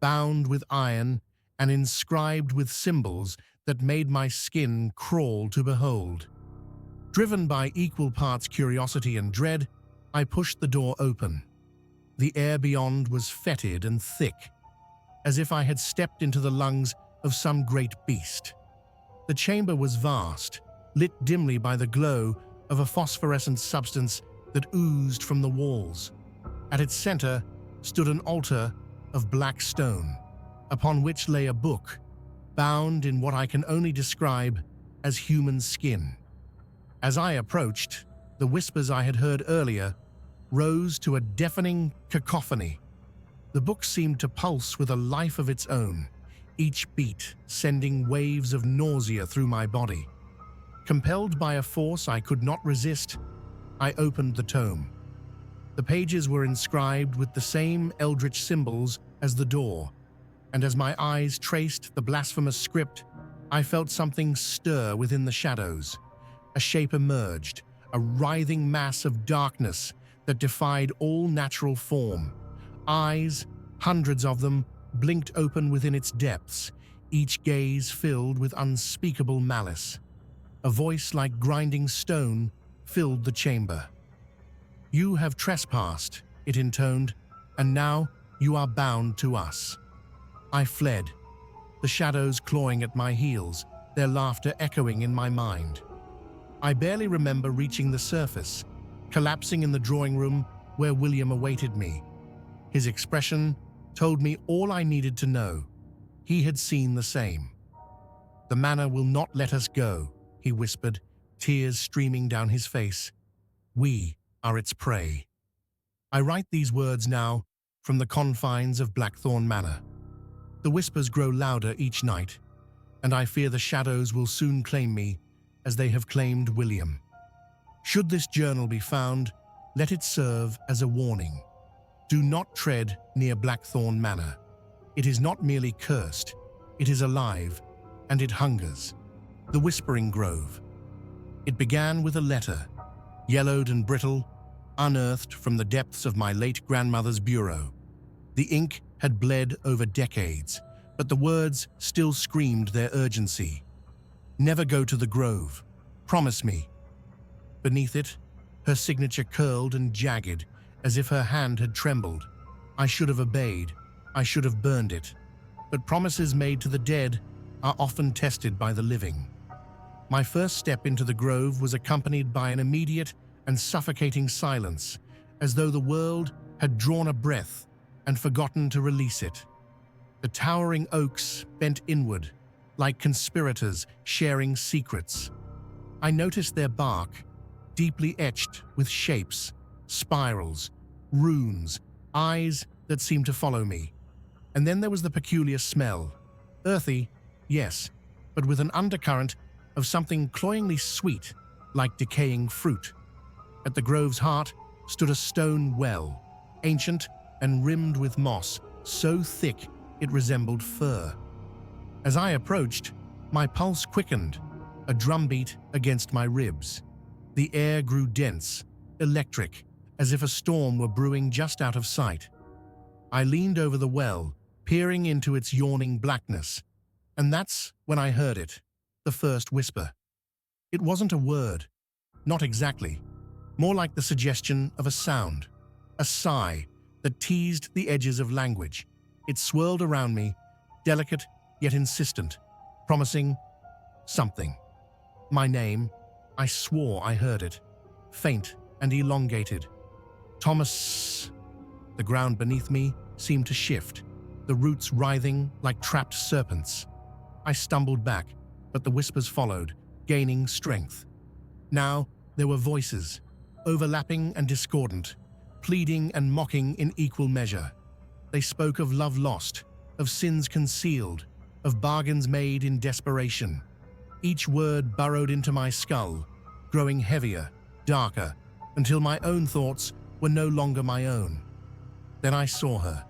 bound with iron and inscribed with symbols that made my skin crawl to behold. Driven by equal parts curiosity and dread, I pushed the door open. The air beyond was fetid and thick, as if I had stepped into the lungs of some great beast. The chamber was vast, lit dimly by the glow of a phosphorescent substance that oozed from the walls. At its center stood an altar of black stone, upon which lay a book, bound in what I can only describe as human skin. As I approached, the whispers I had heard earlier rose to a deafening cacophony. The book seemed to pulse with a life of its own, each beat sending waves of nausea through my body. Compelled by a force I could not resist, I opened the tome. The pages were inscribed with the same eldritch symbols as the door, and as my eyes traced the blasphemous script, I felt something stir within the shadows. A shape emerged, a writhing mass of darkness that defied all natural form. Eyes, hundreds of them, blinked open within its depths, each gaze filled with unspeakable malice. A voice like grinding stone filled the chamber. "You have trespassed," it intoned, "and now you are bound to us." I fled, the shadows clawing at my heels, their laughter echoing in my mind. I barely remember reaching the surface, collapsing in the drawing room where William awaited me. His expression told me all I needed to know. He had seen the same. "The manor will not let us go," he whispered, tears streaming down his face. "We are its prey." I write these words now from the confines of Blackthorn Manor. The whispers grow louder each night, and I fear the shadows will soon claim me as they have claimed William. Should this journal be found, let it serve as a warning. Do not tread near Blackthorn Manor. It is not merely cursed, it is alive, and it hungers. The Whispering Grove. It began with a letter, yellowed and brittle, unearthed from the depths of my late grandmother's bureau. The ink had bled over decades, but the words still screamed their urgency. "Never go to the grove. Promise me." Beneath it, her signature curled and jagged, as if her hand had trembled. I should have obeyed. I should have burned it. But promises made to the dead are often tested by the living. My first step into the grove was accompanied by an immediate and suffocating silence, as though the world had drawn a breath and forgotten to release it. The towering oaks bent inward, like conspirators sharing secrets. I noticed their bark, deeply etched with shapes, spirals, runes, eyes that seemed to follow me. And then there was the peculiar smell. Earthy, yes, but with an undercurrent of something cloyingly sweet, like decaying fruit. At the grove's heart stood a stone well, ancient and rimmed with moss, so thick it resembled fur. As I approached, my pulse quickened, a drumbeat against my ribs. The air grew dense, electric, as if a storm were brewing just out of sight. I leaned over the well, peering into its yawning blackness, and that's when I heard it, the first whisper. It wasn't a word, not exactly, more like the suggestion of a sound, a sigh that teased the edges of language. It swirled around me, delicate yet insistent, promising something. My name, I swore I heard it, faint and elongated. Thomas. The ground beneath me seemed to shift, the roots writhing like trapped serpents. I stumbled back, but the whispers followed, gaining strength. Now there were voices, overlapping and discordant, pleading and mocking in equal measure. They spoke of love lost, of sins concealed, of bargains made in desperation. Each word burrowed into my skull, growing heavier, darker, until my own thoughts were no longer my own. Then I saw her.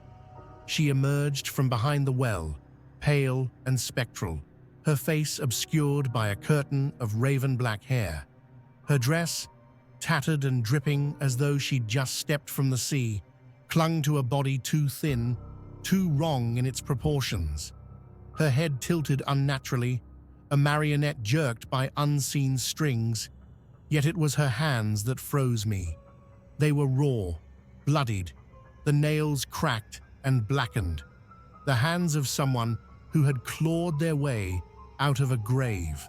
She emerged from behind the well, pale and spectral, her face obscured by a curtain of raven-black hair. Her dress, tattered and dripping as though she'd just stepped from the sea, clung to a body too thin, too wrong in its proportions. Her head tilted unnaturally, a marionette jerked by unseen strings, yet it was her hands that froze me. They were raw, bloodied, the nails cracked and blackened, the hands of someone who had clawed their way out of a grave.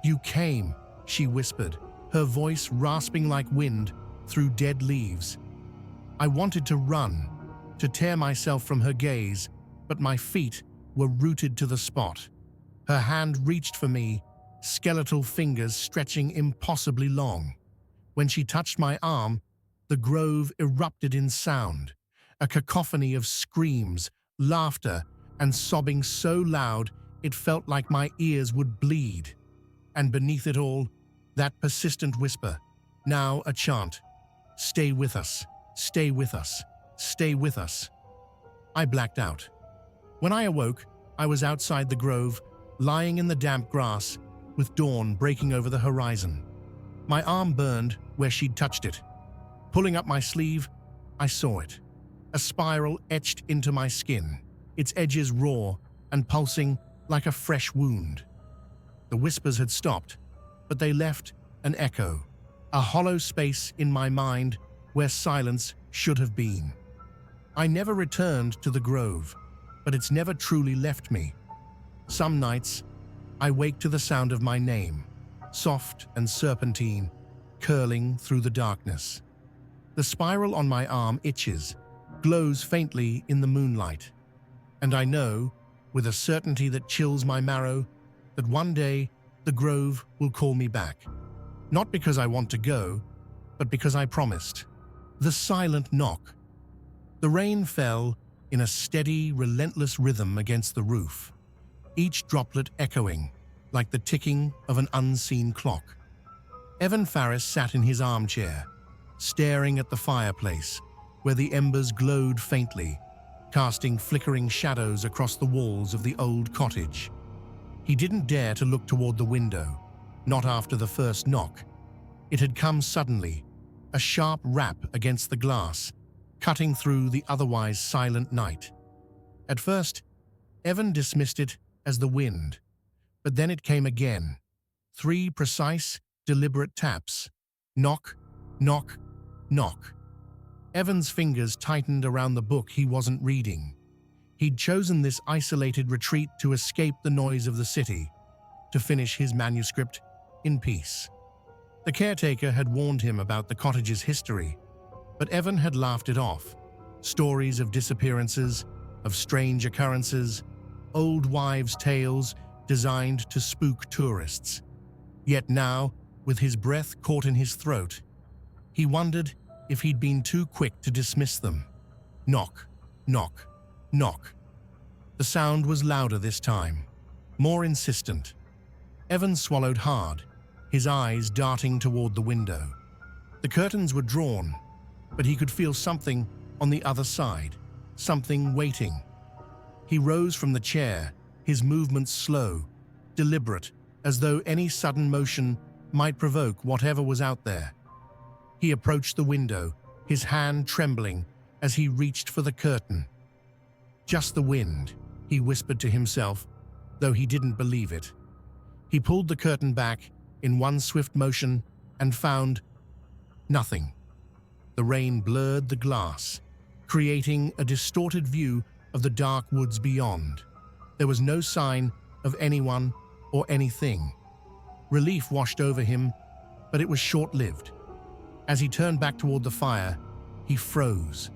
"You came," she whispered, her voice rasping like wind through dead leaves. I wanted to run, to tear myself from her gaze, but my feet were rooted to the spot. Her hand reached for me, skeletal fingers stretching impossibly long. When she touched my arm, the grove erupted in sound, a cacophony of screams, laughter, and sobbing so loud it felt like my ears would bleed. And beneath it all, that persistent whisper, now a chant, "Stay with us, stay with us, stay with us." I blacked out. When I awoke, I was outside the grove, lying in the damp grass with dawn breaking over the horizon. My arm burned where she'd touched it. Pulling up my sleeve, I saw it. A spiral etched into my skin, its edges raw and pulsing like a fresh wound. The whispers had stopped, but they left an echo, a hollow space in my mind where silence should have been. I never returned to the grove, but it's never truly left me. Some nights, I wake to the sound of my name, soft and serpentine, curling through the darkness. The spiral on my arm itches, glows faintly in the moonlight, and I know, with a certainty that chills my marrow, that one day the grove will call me back. Not because I want to go, but because I promised. The silent knock. The rain fell in a steady, relentless rhythm against the roof, each droplet echoing like the ticking of an unseen clock. Evan Farris sat in his armchair, staring at the fireplace, where the embers glowed faintly, casting flickering shadows across the walls of the old cottage. He didn't dare to look toward the window, not after the first knock. It had come suddenly, a sharp rap against the glass, cutting through the otherwise silent night. At first, Evan dismissed it as the wind, but then it came again. 3 precise, deliberate taps. Knock, knock, knock. Evan's fingers tightened around the book he wasn't reading. He'd chosen this isolated retreat to escape the noise of the city, to finish his manuscript in peace. The caretaker had warned him about the cottage's history, but Evan had laughed it off. Stories of disappearances, of strange occurrences, old wives' tales designed to spook tourists. Yet now, with his breath caught in his throat, he wondered if he'd been too quick to dismiss them. Knock, knock, knock. The sound was louder this time, more insistent. Evan swallowed hard, his eyes darting toward the window. The curtains were drawn, but he could feel something on the other side, something waiting. He rose from the chair, his movements slow, deliberate, as though any sudden motion might provoke whatever was out there. He approached the window, his hand trembling as he reached for the curtain. Just the wind, he whispered to himself, though he didn't believe it. He pulled the curtain back in one swift motion and found nothing. The rain blurred the glass, creating a distorted view of the dark woods beyond. There was no sign of anyone or anything. Relief washed over him, but it was short-lived. As he turned back toward the fire, he froze.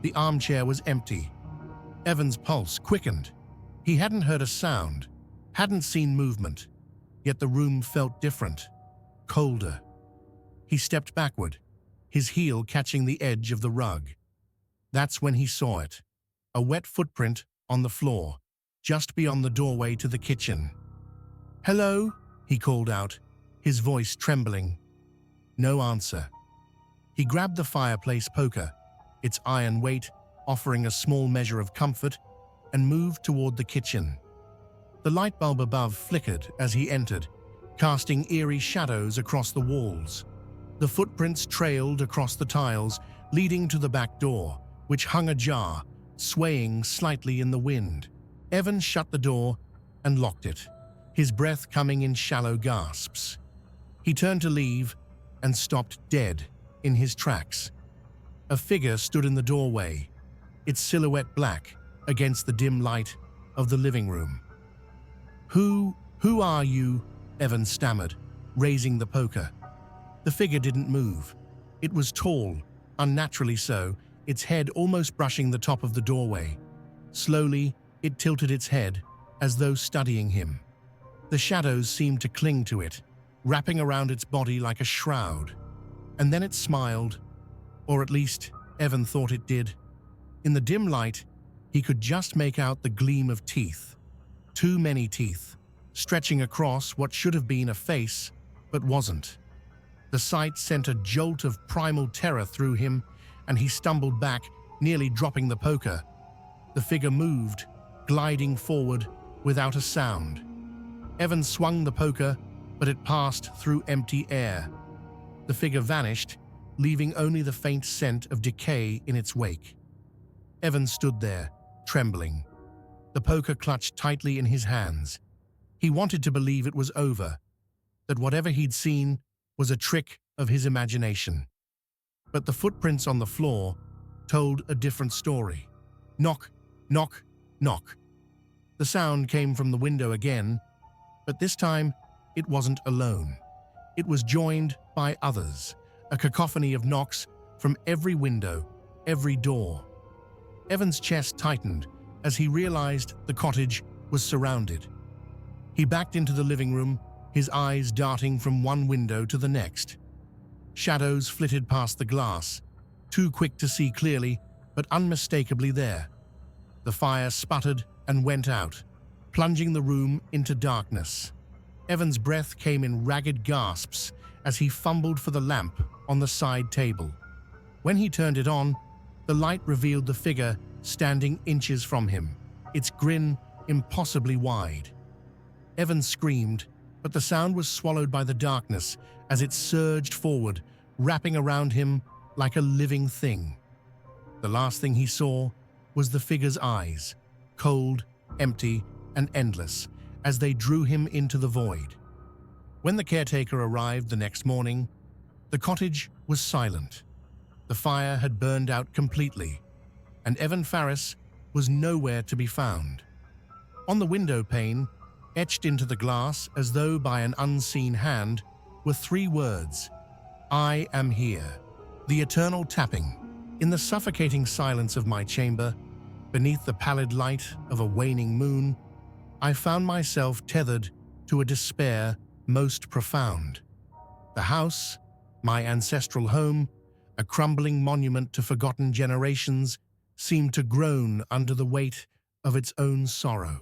The armchair was empty. Evan's pulse quickened. He hadn't heard a sound, hadn't seen movement, yet the room felt different, colder. He stepped backward, his heel catching the edge of the rug. That's when he saw it, a wet footprint on the floor, just beyond the doorway to the kitchen. "Hello?" he called out, his voice trembling. No answer. He grabbed the fireplace poker, its iron weight offering a small measure of comfort, and moved toward the kitchen. The light bulb above flickered as he entered, casting eerie shadows across the walls. The footprints trailed across the tiles, leading to the back door, which hung ajar, swaying slightly in the wind. Evan shut the door and locked it, his breath coming in shallow gasps. He turned to leave and stopped dead in his tracks. A figure stood in the doorway, its silhouette black against the dim light of the living room. Who are you?" Evan stammered, raising the poker. The figure didn't move. It was tall, unnaturally so, its head almost brushing the top of the doorway. Slowly, it tilted its head, as though studying him. The shadows seemed to cling to it, wrapping around its body like a shroud. And then it smiled, or at least Evan thought it did. In the dim light, he could just make out the gleam of teeth. Too many teeth, stretching across what should have been a face, but wasn't. The sight sent a jolt of primal terror through him, and he stumbled back, nearly dropping the poker. The figure moved, gliding forward without a sound. Evan swung the poker, but it passed through empty air. The figure vanished, leaving only the faint scent of decay in its wake. Evan stood there, trembling, the poker clutched tightly in his hands. He wanted to believe it was over, that whatever he'd seen was a trick of his imagination. But the footprints on the floor told a different story. Knock, knock, knock. The sound came from the window again, but this time it wasn't alone. It was joined by others, a cacophony of knocks from every window, every door. Evan's chest tightened as he realized the cottage was surrounded. He backed into the living room, his eyes darting from one window to the next. Shadows flitted past the glass, too quick to see clearly, but unmistakably there. The fire sputtered and went out, plunging the room into darkness. Evan's breath came in ragged gasps as he fumbled for the lamp on the side table. When he turned it on, the light revealed the figure standing inches from him, its grin impossibly wide. Evan screamed, but the sound was swallowed by the darkness as it surged forward, wrapping around him like a living thing. The last thing he saw was the figure's eyes, cold, empty, and endless, as they drew him into the void. When the caretaker arrived the next morning, the cottage was silent. The fire had burned out completely, and Evan Farris was nowhere to be found. On the window pane, etched into the glass as though by an unseen hand, were 3 words: "I am here." The eternal tapping. In the suffocating silence of my chamber, beneath the pallid light of a waning moon, I found myself tethered to a despair most profound. The house, my ancestral home, a crumbling monument to forgotten generations, seemed to groan under the weight of its own sorrow.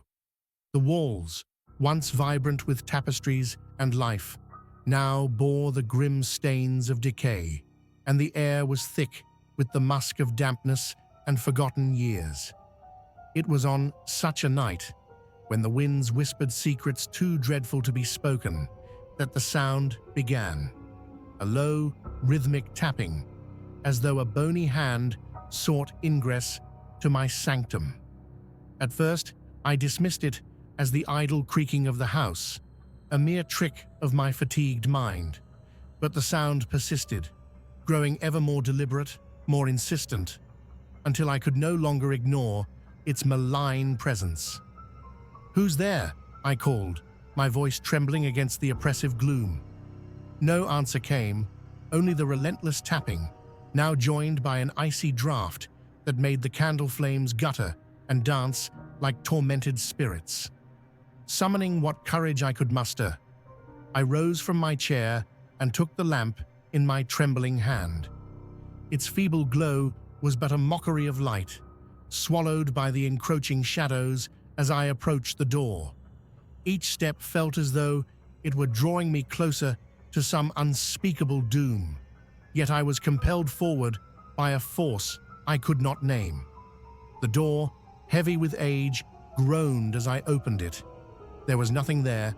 The walls, once vibrant with tapestries and life, now bore the grim stains of decay, and the air was thick with the musk of dampness and forgotten years. It was on such a night, when the winds whispered secrets too dreadful to be spoken, that the sound began. A low, rhythmic tapping, as though a bony hand sought ingress to my sanctum. At first, I dismissed it as the idle creaking of the house, a mere trick of my fatigued mind. But the sound persisted, growing ever more deliberate, more insistent, until I could no longer ignore its malign presence. "Who's there?" I called, my voice trembling against the oppressive gloom. No answer came, only the relentless tapping, now joined by an icy draft that made the candle flames gutter and dance like tormented spirits. Summoning what courage I could muster, I rose from my chair and took the lamp in my trembling hand. Its feeble glow was but a mockery of light, swallowed by the encroaching shadows as I approached the door. Each step felt as though it were drawing me closer to some unspeakable doom, yet I was compelled forward by a force I could not name. The door, heavy with age, groaned as I opened it. There was nothing there,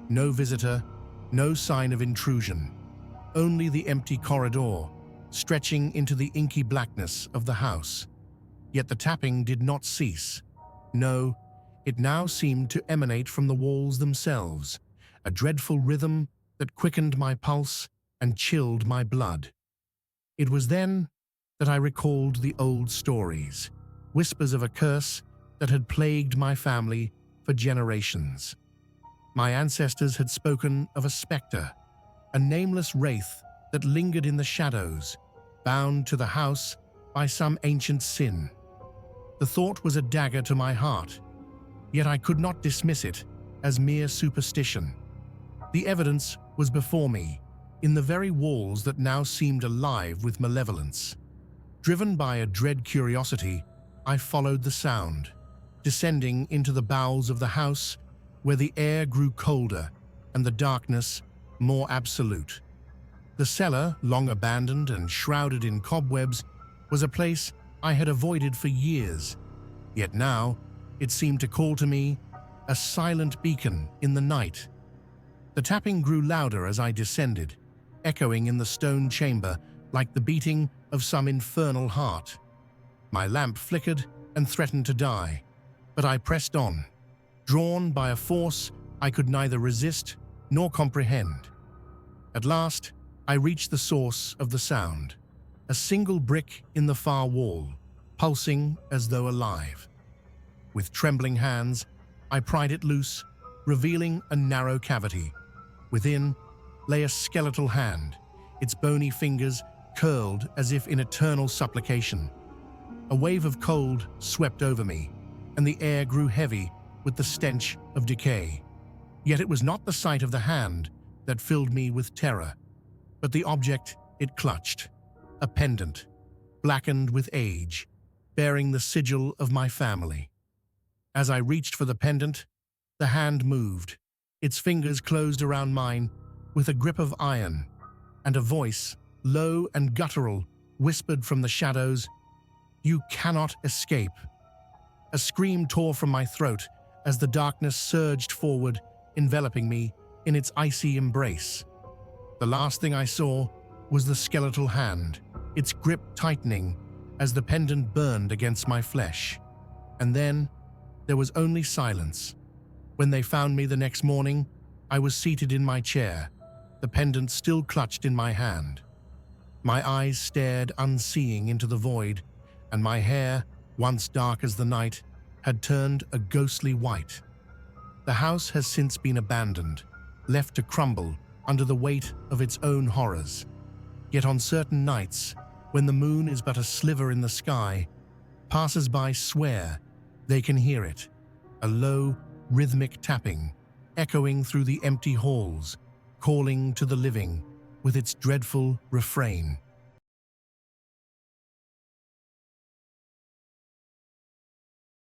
no visitor, no sign of intrusion, only the empty corridor, stretching into the inky blackness of the house. Yet the tapping did not cease. No, it now seemed to emanate from the walls themselves, a dreadful rhythm that quickened my pulse and chilled my blood. It was then that I recalled the old stories, whispers of a curse that had plagued my family for generations. My ancestors had spoken of a specter, a nameless wraith that lingered in the shadows, bound to the house by some ancient sin. The thought was a dagger to my heart, yet I could not dismiss it as mere superstition. The evidence was before me, in the very walls that now seemed alive with malevolence. Driven by a dread curiosity, I followed the sound, descending into the bowels of the house, where the air grew colder and the darkness more absolute. The cellar, long abandoned and shrouded in cobwebs, was a place I had avoided for years, yet now it seemed to call to me, a silent beacon in the night. The tapping grew louder as I descended, echoing in the stone chamber like the beating of some infernal heart. My lamp flickered and threatened to die, but I pressed on, drawn by a force I could neither resist nor comprehend. At last, I reached the source of the sound, a single brick in the far wall, pulsing as though alive. With trembling hands, I pried it loose, revealing a narrow cavity. Within lay a skeletal hand, its bony fingers curled as if in eternal supplication. A wave of cold swept over me, and the air grew heavy with the stench of decay. Yet it was not the sight of the hand that filled me with terror, but the object it clutched, a pendant, blackened with age, bearing the sigil of my family. As I reached for the pendant, the hand moved. Its fingers closed around mine with a grip of iron, and a voice, low and guttural, whispered from the shadows, "You cannot escape." A scream tore from my throat as the darkness surged forward, enveloping me in its icy embrace. The last thing I saw was the skeletal hand, its grip tightening as the pendant burned against my flesh. And then there was only silence. When they found me the next morning, I was seated in my chair, the pendant still clutched in my hand. My eyes stared unseeing into the void, and my hair, once dark as the night, had turned a ghostly white. The house has since been abandoned, left to crumble under the weight of its own horrors. Yet on certain nights, when the moon is but a sliver in the sky, passers-by swear they can hear it, a low, rhythmic tapping, echoing through the empty halls, calling to the living with its dreadful refrain.